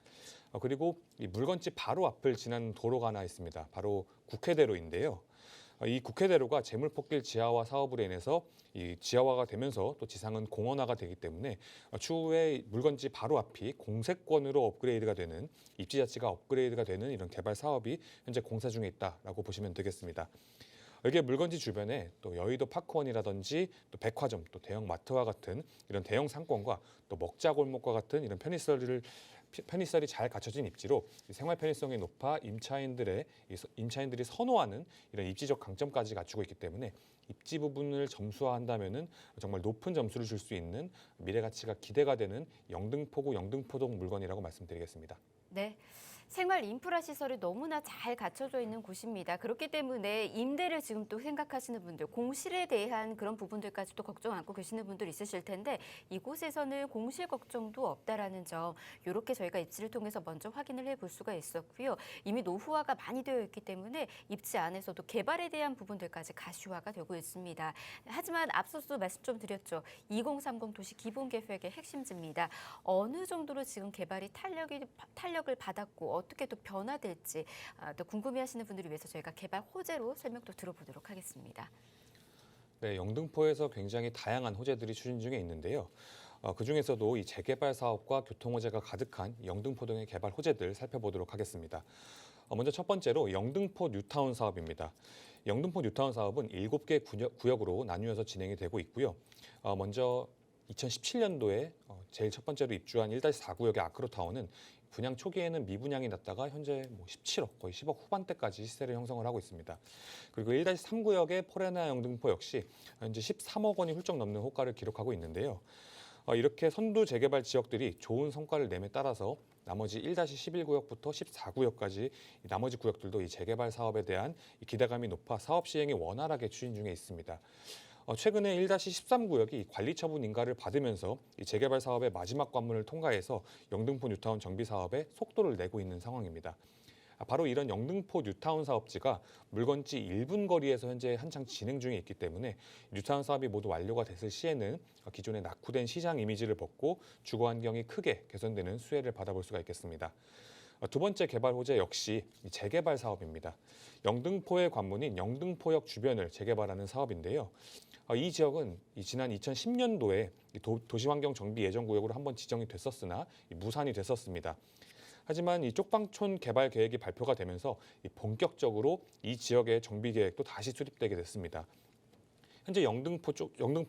그리고 이 물건집 바로 앞을 지나는 도로가 하나 있습니다. 바로 국회대로인데요. 이 국회대로가 재물포길 지하화 사업으로 인해서 이 지하화가 되면서 또 지상은 공원화가 되기 때문에 추후에 물건지 바로 앞이 공세권으로 업그레이드가 되는 입지 자체가 업그레이드가 되는 이런 개발 사업이 현재 공사 중에 있다라고 보시면 되겠습니다. 여기에 물건지 주변에 또 여의도 파크원이라든지 또 백화점, 또 대형 마트와 같은 이런 대형 상권과 또 먹자골목과 같은 이런 편의시설이 잘 갖춰진 입지로 생활 편의성이 높아 임차인들이 선호하는 이런 입지적 강점까지 갖추고 있기 때문에 입지 부분을 점수화한다면은 정말 높은 점수를 줄 수 있는 미래 가치가 기대가 되는 영등포구 영등포동 물건이라고 말씀드리겠습니다. 네. 생활 인프라 시설이 너무나 잘 갖춰져 있는 곳입니다. 그렇기 때문에 임대를 지금 또 생각하시는 분들, 공실에 대한 그런 부분들까지도 걱정 안고 계시는 분들 있으실 텐데 이곳에서는 공실 걱정도 없다라는 점, 이렇게 저희가 입지를 통해서 먼저 확인을 해볼 수가 있었고요. 이미 노후화가 많이 되어 있기 때문에 입지 안에서도 개발에 대한 부분들까지 가시화가 되고 있습니다. 하지만 앞서서 말씀 좀 드렸죠. 2030 도시 기본계획의 핵심지입니다. 어느 정도로 지금 개발이 탄력을 받았고 어떻게 또 변화될지 또 궁금해하시는 분들을 위해서 저희가 개발 호재로 설명도 들어보도록 하겠습니다. 네, 영등포에서 굉장히 다양한 호재들이 추진 중에 있는데요. 그중에서도 이 재개발 사업과 교통 호재가 가득한 영등포 등의 개발 호재들 살펴보도록 하겠습니다. 먼저 첫 번째로 영등포 뉴타운 사업입니다. 영등포 뉴타운 사업은 7개 구역으로 나뉘어서 진행이 되고 있고요. 먼저 2017년도에 제일 첫 번째로 입주한 1-4구역의 아크로타운은 분양 초기에는 미분양이 났다가 현재 17억, 거의 10억 후반대까지 시세를 형성을 하고 있습니다. 그리고 1-3구역의 포레나 영등포 역시 현재 13억 원이 훌쩍 넘는 호가를 기록하고 있는데요. 이렇게 선두 재개발 지역들이 좋은 성과를 내에 따라서 나머지 1-11구역부터 14구역까지 나머지 구역들도 이 재개발 사업에 대한 기대감이 높아 사업 시행이 원활하게 추진 중에 있습니다. 최근에 1-13구역이 관리 처분 인가를 받으면서 이 재개발 사업의 마지막 관문을 통과해서 영등포 뉴타운 정비 사업에 속도를 내고 있는 상황입니다. 바로 이런 영등포 뉴타운 사업지가 물건지 1분 거리에서 현재 한창 진행 중에 있기 때문에 뉴타운 사업이 모두 완료가 됐을 시에는 기존의 낙후된 시장 이미지를 벗고 주거 환경이 크게 개선되는 수혜를 받아볼 수가 있겠습니다. 두 번째 개발 호재 역시 재개발 사업입니다. 영등포의 관문인 영등포역 주변을 재개발하는 사업인데요. 이 지역은 지난 2010년도에 도시환경정비예정구역으로 한번 지정이 됐었으나 무산이 됐었습니다. 하지만 이 쪽방촌 개발 계획이 발표가 되면서 본격적으로 이 지역의 정비 계획도 다시 수립되게 됐습니다. 현재 영등포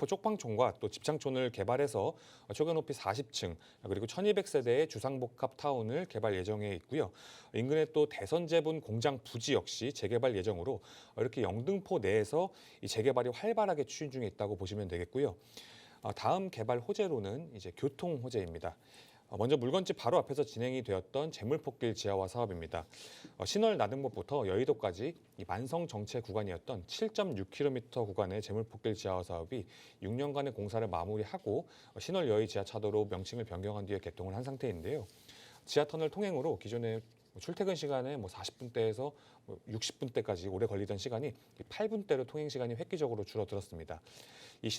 쪽방촌과 또 집창촌을 개발해서 최고 높이 40층 그리고 1,200세대의 주상복합 타운을 개발 예정에 있고요. 인근에 또 대선제분 공장 부지 역시 재개발 예정으로 이렇게 영등포 내에서 이 재개발이 활발하게 추진 중에 있다고 보시면 되겠고요. 다음 개발 호재로는 이제 교통 호재입니다. 먼저 물건집 바로 앞에서 진행이 되었던 재물포길 지하화 사업입니다. 신월 나등법부터 여의도까지 이 만성 정체 구간이었던 7.6km 구간의 재물포길 지하화 사업이 6년간의 공사를 마무리하고 신월 여의 지하차도로 명칭을 변경한 뒤에 개통을 한 상태인데요. 지하터널 통행으로 기존의 출퇴근 시간에 40분대에서 60분대까지 오래 걸리던 시간이 8분대로 통행 시간이 획기적으로 줄어들었습니다. 이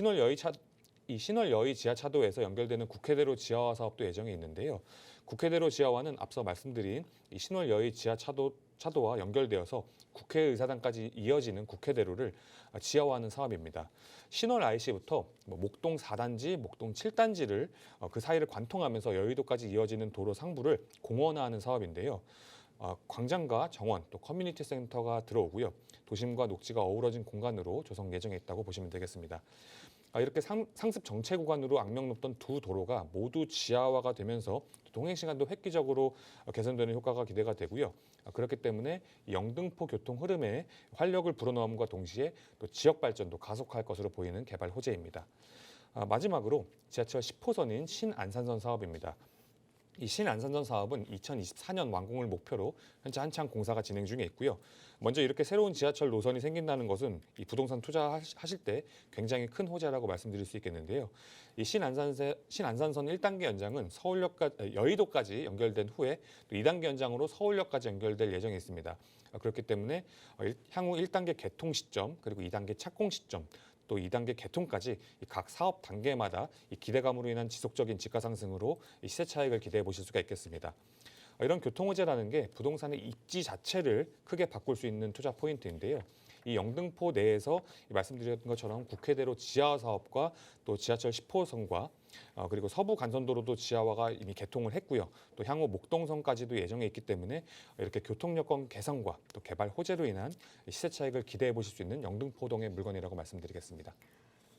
신월 여의 지하차도에서 연결되는 국회대로 지하화 사업도 예정에 있는데요. 국회대로 지하화는 앞서 말씀드린 이 신월 여의 지하차도와 연결되어서 국회의사당까지 이어지는 국회대로를 지하화하는 사업입니다. 신월 IC부터 목동 4단지, 목동 7단지를 그 사이를 관통하면서 여의도까지 이어지는 도로 상부를 공원화하는 사업인데요. 광장과 정원, 또 커뮤니티 센터가 들어오고요. 도심과 녹지가 어우러진 공간으로 조성 예정에 있다고 보시면 되겠습니다. 이렇게 상습 정체 구간으로 악명 높던 두 도로가 모두 지하화가 되면서 통행 시간도 획기적으로 개선되는 효과가 기대가 되고요. 그렇기 때문에 영등포 교통 흐름에 활력을 불어넣음과 동시에 또 지역 발전도 가속화할 것으로 보이는 개발 호재입니다. 마지막으로 지하철 10호선인 신안산선 사업입니다. 이 신안산선 사업은 2024년 완공을 목표로 현재 한창 공사가 진행 중에 있고요. 먼저 이렇게 새로운 지하철 노선이 생긴다는 것은 이 부동산 투자하실 때 굉장히 큰 호재라고 말씀드릴 수 있겠는데요. 이 신안산선 1단계 연장은 여의도까지 연결된 후에 또 2단계 연장으로 서울역까지 연결될 예정에 있습니다. 그렇기 때문에 향후 1단계 개통 시점 그리고 2단계 착공 시점 또 2단계 개통까지 각 사업 단계마다 이 기대감으로 인한 지속적인 지가 상승으로 이 시세 차익을 기대해 보실 수가 있겠습니다. 이런 교통 호재라는 게 부동산의 입지 자체를 크게 바꿀 수 있는 투자 포인트인데요. 이 영등포 내에서 말씀드렸던 것처럼 국회대로 지하화 사업과 또 지하철 10호선과 그리고 서부 간선도로도 지하화가 이미 개통을 했고요. 또 향후 목동선까지도 예정에 있기 때문에 이렇게 교통 여건 개선과 또 개발 호재로 인한 시세 차익을 기대해 보실 수 있는 영등포동의 물건이라고 말씀드리겠습니다.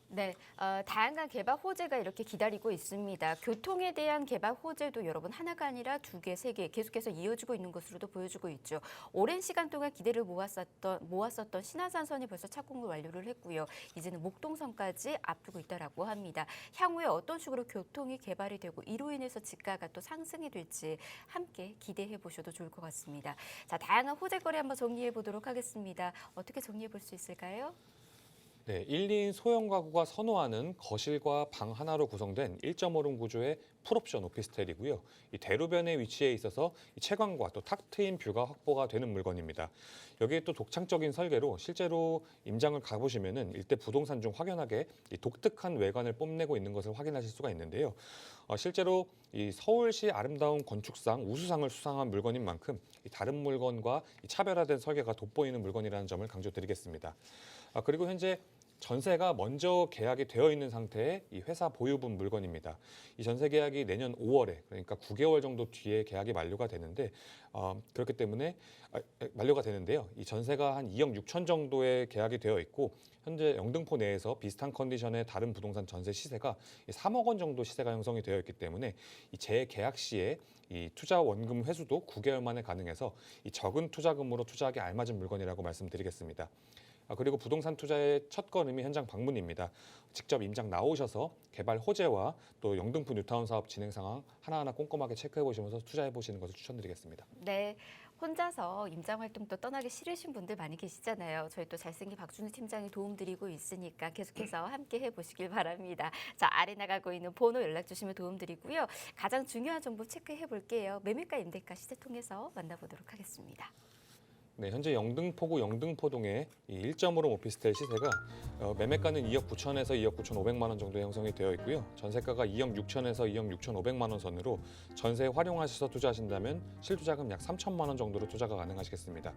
네, 다양한 개발 호재가 이렇게 기다리고 있습니다. 교통에 대한 개발 호재도 여러분 하나가 아니라 두 개, 세 개 계속해서 이어지고 있는 것으로도 보여주고 있죠. 오랜 시간 동안 기대를 모았었던 신안산선이 벌써 착공을 완료를 했고요. 이제는 목동선까지 앞두고 있다라고 합니다. 향후에 어떤 식으로 교통이 개발이 되고 이로 인해서 지가가 또 상승이 될지 함께 기대해 보셔도 좋을 것 같습니다. 자, 다양한 호재거리 한번 정리해 보도록 하겠습니다. 어떻게 정리해 볼 수 있을까요? 네, 1인 소형 가구가 선호하는 거실과 방 하나로 구성된 1.5룸 구조의 풀옵션 오피스텔이고요. 이 대로변에 위치해 있어서 이 채광과 또 탁 트인 뷰가 확보가 되는 물건입니다. 여기에 또 독창적인 설계로 실제로 임장을 가보시면은 일대 부동산 중 확연하게 이 독특한 외관을 뽐내고 있는 것을 확인하실 수가 있는데요. 실제로 이 서울시 아름다운 건축상 우수상을 수상한 물건인 만큼 이 다른 물건과 이 차별화된 설계가 돋보이는 물건이라는 점을 강조드리겠습니다. 그리고 현재 전세가 먼저 계약이 되어 있는 상태의 이 회사 보유분 물건입니다. 이 전세 계약이 내년 5월에 그러니까 9개월 정도 뒤에 계약이 만료가 되는데 그렇기 때문에 만료가 되는데요. 이 전세가 한 2억 6천 정도의 계약이 되어 있고 현재 영등포 내에서 비슷한 컨디션의 다른 부동산 전세 시세가 3억 원 정도 시세가 형성이 되어 있기 때문에 이 재계약 시에 이 투자 원금 회수도 9개월 만에 가능해서 이 적은 투자금으로 투자하기 알맞은 물건이라고 말씀드리겠습니다. 그리고 부동산 투자의 첫걸음이 현장 방문입니다. 직접 임장 나오셔서 개발 호재와 또 영등포 뉴타운 사업 진행 상황 하나하나 꼼꼼하게 체크해 보시면서 투자해 보시는 것을 추천드리겠습니다. 네, 혼자서 임장 활동 또 떠나기 싫으신 분들 많이 계시잖아요. 저희 또 잘생긴 박준우 팀장이 도움드리고 있으니까 계속해서 함께 해보시길 바랍니다. 자, 아래 나가고 있는 번호 연락 주시면 도움드리고요. 가장 중요한 정보 체크해 볼게요. 매매가 임대가 시세 통해서 만나보도록 하겠습니다. 네, 현재 영등포구 영등포동의 이 1.5룸 오피스텔 시세가 매매가는 2억 9천에서 2억 9천 5백만 원 정도 형성이 되어 있고요. 전세가가 2억 6천에서 2억 6천 5백만 원 선으로 전세 활용하셔서 투자하신다면 실투자금 약 3천만 원 정도로 투자가 가능하시겠습니다.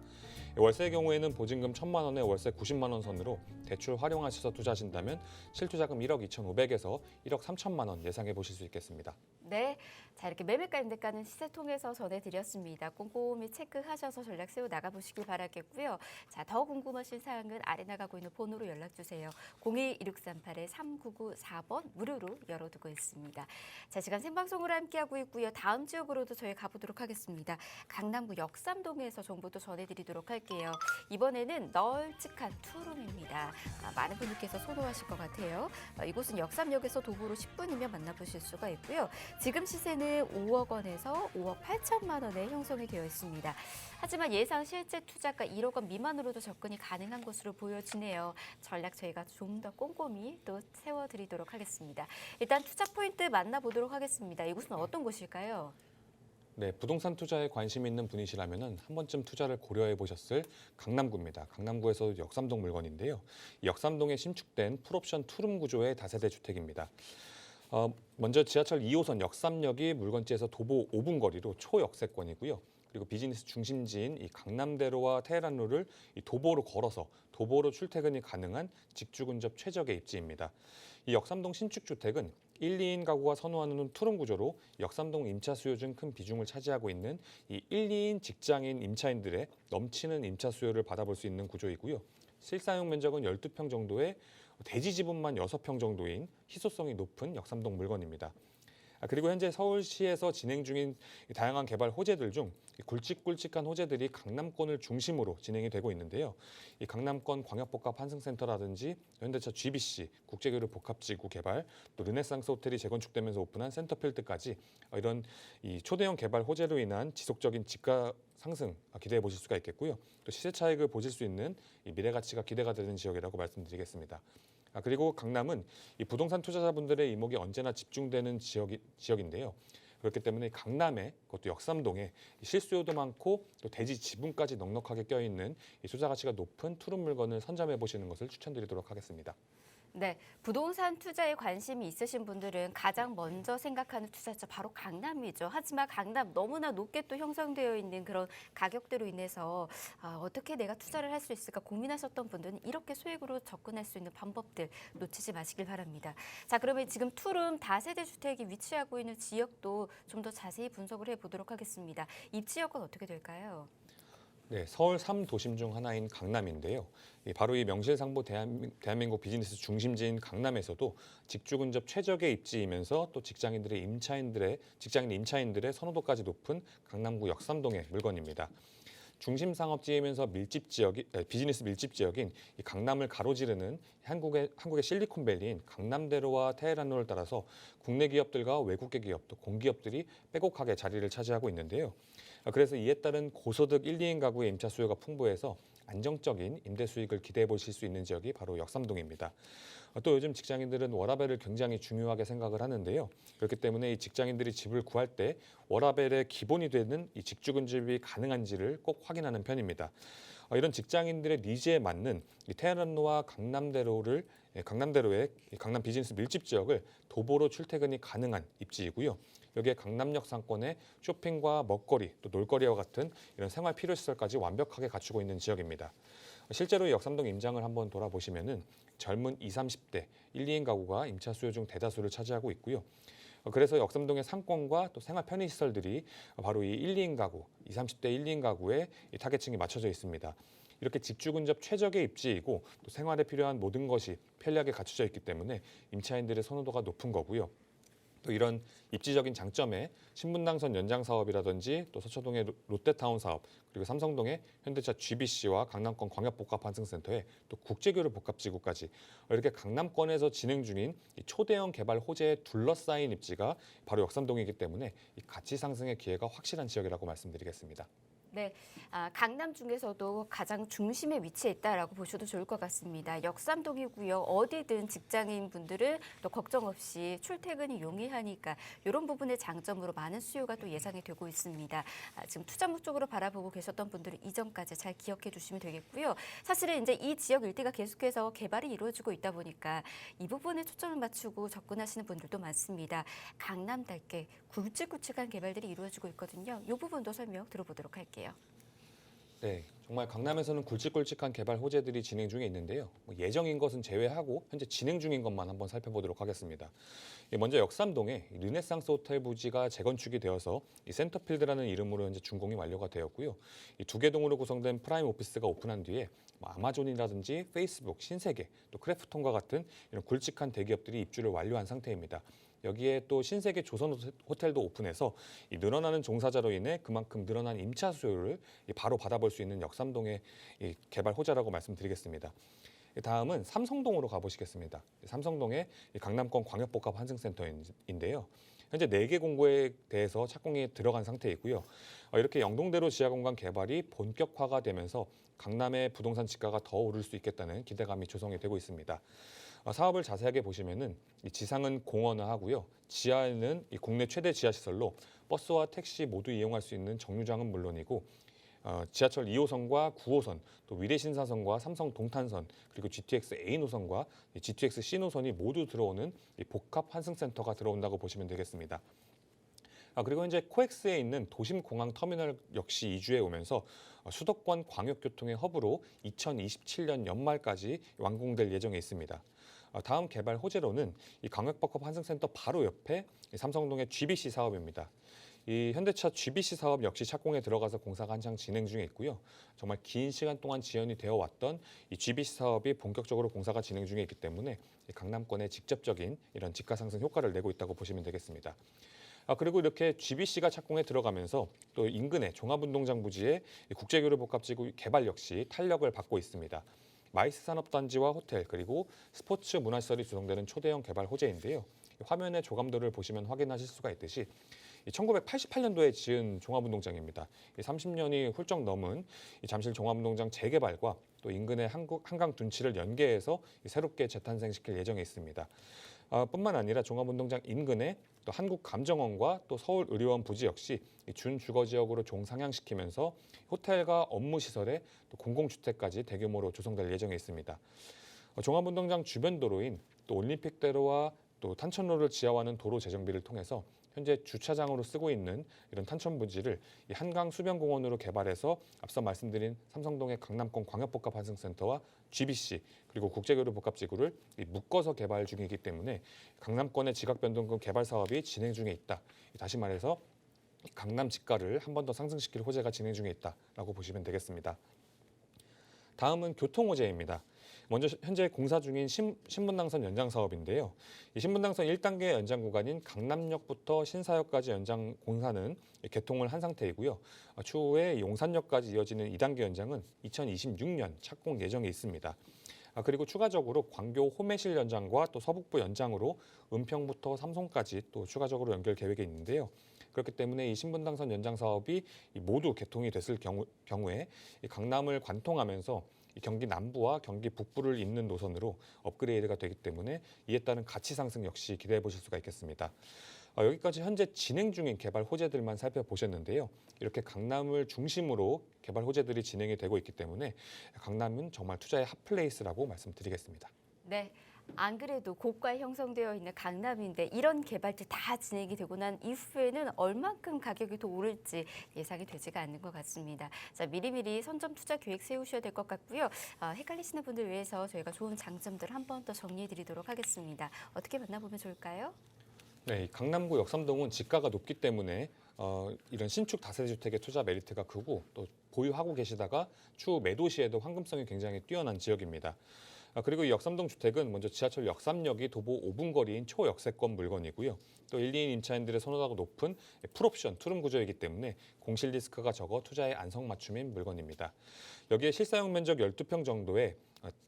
월세의 경우에는 보증금 1천만 원에 월세 90만 원 선으로 대출 활용하셔서 투자하신다면 실투자금 1억 2천 5백에서 1억 3천만 원 예상해 보실 수 있겠습니다. 네. 자, 이렇게 매매가 인대가는 시세 통해서 전해드렸습니다. 꼼꼼히 체크하셔서 전략 세워 나가보시길 바라겠고요. 자, 더 궁금하신 사항은 아래 나가고 있는 번호로 연락주세요. 02-1638-3994번 무료로 열어두고 있습니다. 자, 시간 생방송으로 함께하고 있고요. 다음 지역으로도 저희 가보도록 하겠습니다. 강남구 역삼동에서 정보도 전해드리도록 할게요. 이번에는 널찍한 투룸입니다. 많은 분들께서 선호하실 것 같아요. 이곳은 역삼역에서 도보로 10분이면 만나보실 수가 있고요. 지금 시세는 5억 원에서 5억 8천만 원에 형성이 되어 있습니다. 하지만 예상 실제 투자가 1억 원 미만으로도 접근이 가능한 것으로 보여지네요. 전략 저희가 좀 더 꼼꼼히 또 세워드리도록 하겠습니다. 일단 투자 포인트 만나보도록 하겠습니다. 이곳은 어떤 곳일까요? 네, 부동산 투자에 관심 있는 분이시라면 한 번쯤 투자를 고려해 보셨을 강남구입니다. 강남구에서 역삼동 물건인데요. 이 역삼동에 신축된 풀옵션 투룸 구조의 다세대 주택입니다. 먼저 지하철 2호선 역삼역이 물건지에서 도보 5분 거리로 초역세권이고요. 그리고 비즈니스 중심지인 이 강남대로와 테헤란로를 이 도보로 걸어서 도보로 출퇴근이 가능한 직주 근접 최적의 입지입니다. 이 역삼동 신축주택은 1, 2인 가구가 선호하는 투룸 구조로 역삼동 임차 수요 중 큰 비중을 차지하고 있는 이 1, 2인 직장인 임차인들의 넘치는 임차 수요를 받아볼 수 있는 구조이고요. 실사용 면적은 12평 정도의 대지 지분만 6평 정도인 희소성이 높은 역삼동 물건입니다. 그리고 현재 서울시에서 진행 중인 다양한 개발 호재들 중 굵직굵직한 호재들이 강남권을 중심으로 진행이 되고 있는데요. 이 강남권 광역복합 환승센터라든지 현대차 GBC 국제교류 복합지구 개발, 또 르네상스 호텔이 재건축되면서 오픈한 센터필드까지 이런 이 초대형 개발 호재로 인한 지속적인 집가 상승 기대해 보실 수가 있겠고요. 또 시세 차익을 보실 수 있는 이 미래 가치가 기대가 되는 지역이라고 말씀드리겠습니다. 그리고 강남은 이 부동산 투자자분들의 이목이 언제나 집중되는 지역인데요. 그렇기 때문에 강남에 그것도 역삼동에 실수요도 많고 또 대지 지분까지 넉넉하게 껴있는 이 투자 가치가 높은 투룸 물건을 선점해 보시는 것을 추천드리도록 하겠습니다. 네, 부동산 투자에 관심이 있으신 분들은 가장 먼저 생각하는 투자처 바로 강남이죠. 하지만 강남 너무나 높게 또 형성되어 있는 그런 가격대로 인해서 어떻게 내가 투자를 할 수 있을까 고민하셨던 분들은 이렇게 소액으로 접근할 수 있는 방법들 놓치지 마시길 바랍니다. 자, 그러면 지금 투룸 다세대 주택이 위치하고 있는 지역도 좀 더 자세히 분석을 해보도록 하겠습니다. 입지역은 어떻게 될까요? 네, 서울 3도심 중 하나인 강남인데요. 바로 이 명실상부 대한민국 비즈니스 중심지인 강남에서도 직주 근접 최적의 입지이면서 또 직장인 임차인들의 선호도까지 높은 강남구 역삼동의 물건입니다. 중심 상업지이면서 비즈니스 밀집 지역인 이 강남을 가로지르는 한국의 실리콘밸리인 강남대로와 테헤란로를 따라서 국내 기업들과 외국계 기업 또 공기업들이 빼곡하게 자리를 차지하고 있는데요. 그래서 이에 따른 고소득 1, 2인 가구의 임차 수요가 풍부해서 안정적인 임대 수익을 기대해 보실 수 있는 지역이 바로 역삼동입니다. 또 요즘 직장인들은 워라밸을 굉장히 중요하게 생각을 하는데요. 그렇기 때문에 이 직장인들이 집을 구할 때 워라밸의 기본이 되는 이 직주 근접이 가능한지를 꼭 확인하는 편입니다. 이런 직장인들의 니즈에 맞는 이 테헤란로와 강남대로의 강남 비즈니스 밀집 지역을 도보로 출퇴근이 가능한 입지이고요. 여기에 강남역 상권의 쇼핑과 먹거리, 또 놀거리와 같은 이런 생활 필요시설까지 완벽하게 갖추고 있는 지역입니다. 실제로 역삼동 임장을 한번 돌아보시면은 젊은 20, 30대 1, 2인 가구가 임차 수요 중 대다수를 차지하고 있고요. 그래서 역삼동의 상권과 또 생활 편의시설들이 바로 이 1, 2인 가구, 20, 30대 1, 2인 가구의 이 타겟층이 맞춰져 있습니다. 이렇게 직주 근접 최적의 입지이고 또 생활에 필요한 모든 것이 편리하게 갖춰져 있기 때문에 임차인들의 선호도가 높은 거고요. 또 이런 입지적인 장점에 신분당선 연장 사업이라든지 또 서초동의 롯데타운 사업 그리고 삼성동의 현대차 GBC와 강남권 광역복합환승센터의 또 국제교류 복합지구까지 이렇게 강남권에서 진행 중인 이 초대형 개발 호재에 둘러싸인 입지가 바로 역삼동이기 때문에 이 가치 상승의 기회가 확실한 지역이라고 말씀드리겠습니다. 네, 강남 중에서도 가장 중심에 위치해 있다라고 보셔도 좋을 것 같습니다. 역삼동이고요. 어디든 직장인 분들은 또 걱정 없이 출퇴근이 용이하니까 이런 부분의 장점으로 많은 수요가 또 예상이 되고 있습니다. 지금 투자 목적으로 바라보고 계셨던 분들은 이점까지 잘 기억해 두시면 되겠고요. 사실은 이제 이 지역 일대가 계속해서 개발이 이루어지고 있다 보니까 이 부분에 초점을 맞추고 접근하시는 분들도 많습니다. 강남답게 굵직굵직한 개발들이 이루어지고 있거든요. 이 부분도 설명 들어보도록 할게요. 네, 정말 강남에서는 굵직굵직한 개발 호재들이 진행 중에 있는데요. 예정인 것은 제외하고 현재 진행 중인 것만 한번 살펴보도록 하겠습니다. 먼저 역삼동에 르네상스 호텔 부지가 재건축이 되어서 이 센터필드라는 이름으로 현재 준공이 완료가 되었고요. 이 두 개 동으로 구성된 프라임 오피스가 오픈한 뒤에 아마존이라든지 페이스북, 신세계, 또 크래프톤과 같은 이런 굵직한 대기업들이 입주를 완료한 상태입니다. 여기에 또 신세계 조선 호텔도 오픈해서 이 늘어나는 종사자로 인해 그만큼 늘어난 임차 수요를 바로 받아볼 수 있는 역삼동의 이 개발 호재라고 말씀드리겠습니다. 다음은 삼성동으로 가보시겠습니다. 삼성동의 강남권 광역복합 환승센터인데요. 현재 4개 공고에 대해서 착공이 들어간 상태이고요. 이렇게 영동대로 지하공간 개발이 본격화가 되면서 강남의 부동산 지가가 더 오를 수 있겠다는 기대감이 조성이 되고 있습니다. 사업을 자세하게 보시면은 이 지상은 공원화하고요. 지하에는 이 국내 최대 지하시설로 버스와 택시 모두 이용할 수 있는 정류장은 물론이고 지하철 2호선과 9호선, 또 위례신사선과 삼성 동탄선, 그리고 GTX A 노선과 GTX C 노선이 모두 들어오는 이 복합 환승센터가 들어온다고 보시면 되겠습니다. 그리고 현재 코엑스에 있는 도심공항 터미널 역시 이주해 오면서 수도권 광역교통의 허브로 2027년 연말까지 완공될 예정에 있습니다. 다음 개발 호재로는 이 광역복합 환승센터 바로 옆에 삼성동의 GBC 사업입니다. 이 현대차 GBC 사업 역시 착공에 들어가서 공사가 한창 진행 중에 있고요. 정말 긴 시간 동안 지연이 되어 왔던 이 GBC 사업이 본격적으로 공사가 진행 중에 있기 때문에 강남권에 직접적인 이런 집가 상승 효과를 내고 있다고 보시면 되겠습니다. 그리고 이렇게 GBC가 착공에 들어가면서 또 인근의 종합운동장 부지의 국제교류 복합지구 개발 역시 탄력을 받고 있습니다. 마이스 산업단지와 호텔 그리고 스포츠 문화시설이 조성되는 초대형 개발 호재인데요. 화면의 조감도를 보시면 확인하실 수가 있듯이 1988년도에 지은 종합운동장입니다. 30년이 훌쩍 넘은 잠실 종합운동장 재개발과 또 인근의 한강 둔치를 연계해서 새롭게 재탄생시킬 예정에 있습니다. 뿐만 아니라 종합운동장 인근에 또 한국감정원과 또 서울의료원 부지 역시 준주거지역으로 종상향시키면서 호텔과 업무시설에 또 공공주택까지 대규모로 조성될 예정에 있습니다. 종합운동장 주변 도로인 또 올림픽대로와 또 탄천로를 지하화하는 도로 재정비를 통해서 현재 주차장으로 쓰고 있는 이런 탄천 부지를 이 한강 수변공원으로 개발해서 앞서 말씀드린 삼성동의 강남권 광역복합 환승센터와 GBC 그리고 국제교류 복합지구를 묶어서 개발 중이기 때문에 강남권의 지각변동금 개발 사업이 진행 중에 있다. 다시 말해서 강남 집가를 한 번 더 상승시킬 호재가 진행 중에 있다라고 보시면 되겠습니다. 다음은 교통 호재입니다. 먼저 현재 공사 중인 신분당선 연장 사업인데요. 이 신분당선 1단계 연장 구간인 강남역부터 신사역까지 연장 공사는 개통을 한 상태이고요. 추후에 용산역까지 이어지는 2단계 연장은 2026년 착공 예정에 있습니다. 그리고 추가적으로 광교 호매실 연장과 또 서북부 연장으로 은평부터 삼송까지 또 추가적으로 연결 계획이 있는데요. 그렇기 때문에 이 신분당선 연장 사업이 모두 개통이 됐을 경우에 강남을 관통하면서 경기 남부와 경기 북부를 잇는 노선으로 업그레이드가 되기 때문에 이에 따른 가치 상승 역시 기대해 보실 수가 있겠습니다. 여기까지 현재 진행 중인 개발 호재들만 살펴보셨는데요. 이렇게 강남을 중심으로 개발 호재들이 진행이 되고 있기 때문에 강남은 정말 투자의 핫플레이스라고 말씀드리겠습니다. 네. 안 그래도 고가 형성되어 있는 강남인데 이런 개발들 다 진행이 되고 난 이후에는 얼만큼 가격이 더 오를지 예상이 되지가 않는 것 같습니다. 자, 미리미리 선점 투자 계획 세우셔야 될 것 같고요. 헷갈리시는 분들 위해서 저희가 좋은 장점들 한 번 더 정리해 드리도록 하겠습니다. 어떻게 만나보면 좋을까요? 네, 강남구 역삼동은 지가가 높기 때문에 이런 신축 다세대주택의 투자 메리트가 크고 또 보유하고 계시다가 추후 매도 시에도 황금성이 굉장히 뛰어난 지역입니다. 그리고 이 역삼동 주택은 먼저 지하철 역삼역이 도보 5분 거리인 초역세권 물건이고요. 또 1, 2인 임차인들의 선호도가 높은 풀옵션, 투룸 구조이기 때문에 공실 리스크가 적어 투자에 안성맞춤인 물건입니다. 여기에 실사용 면적 12평 정도의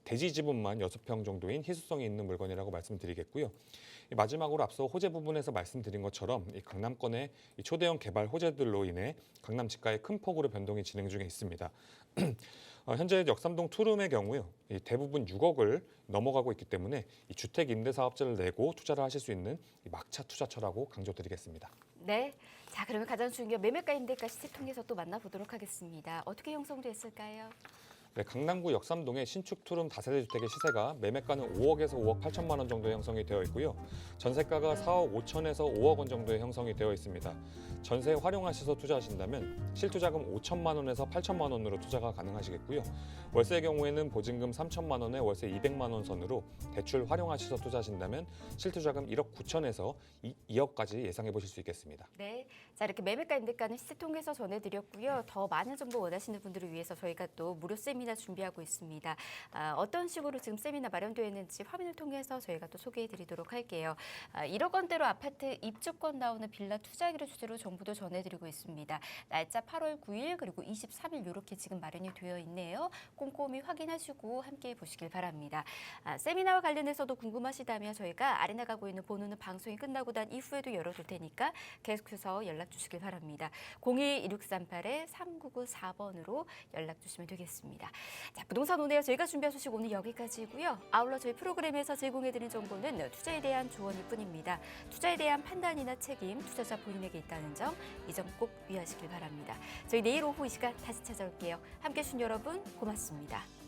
대지 지분만 6평 정도인 희소성이 있는 물건이라고 말씀드리겠고요. 마지막으로 앞서 호재 부분에서 말씀드린 것처럼 이 강남권의 이 초대형 개발 호재들로 인해 강남 집가의 큰 폭으로 변동이 진행 중에 있습니다. 현재 역삼동 투룸의 경우요, 대부분 6억을 넘어가고 있기 때문에 이 주택 임대 사업자를 내고 투자를 하실 수 있는 이 막차 투자처라고 강조드리겠습니다. 네. 자, 그러면 가장 중요한 매매가 임대가 시세 통해서 또 만나보도록 하겠습니다. 어떻게 형성됐을까요? 네, 강남구 역삼동의 신축 투룸 다세대 주택의 시세가 매매가는 5억에서 5억 8천만 원 정도에 형성이 되어 있고요. 전세가가 4억 5천에서 5억 원 정도에 형성이 되어 있습니다. 전세 활용하셔서 투자하신다면 실투자금 5천만 원에서 8천만 원으로 투자가 가능하시겠고요. 월세의 경우에는 보증금 3천만 원에 월세 200만 원 선으로 대출 활용하셔서 투자하신다면 실투자금 1억 9천에서 2억까지 예상해 보실 수 있겠습니다. 네, 자 이렇게 매매가 임대가는 시세 통해서 전해드렸고요. 더 많은 정보 원하시는 분들을 위해서 저희가 또 무료 세미나 준비하고 있습니다. 어떤 식으로 지금 세미나 마련되어 있는지 화면을 통해서 저희가 또 소개해드리도록 할게요. 1억 원대로 아파트 입주권 나오는 빌라 투자기를 주제로 정보도 전해드리고 있습니다. 날짜 8월 9일 그리고 23일 이렇게 지금 마련이 되어 있네요. 꼼꼼히 확인하시고 함께 보시길 바랍니다. 세미나와 관련해서도 궁금하시다면 저희가 아래 나가고 있는 번호는 방송이 끝나고 난 이후에도 열어둘 테니까 계속해서 연락 주시길 바랍니다. 02-1638-3994번으로 연락 주시면 되겠습니다. 자, 부동산 오네요. 저희가 준비한 소식 오늘 여기까지고요. 아울러 저희 프로그램에서 제공해드린 정보는 투자에 대한 조언일 뿐입니다. 투자에 대한 판단이나 책임 투자자 본인에게 있다는 점, 이 점 꼭 유의하시길 바랍니다. 저희 내일 오후 이 시간 다시 찾아올게요. 함께해 주신 여러분 고맙습니다.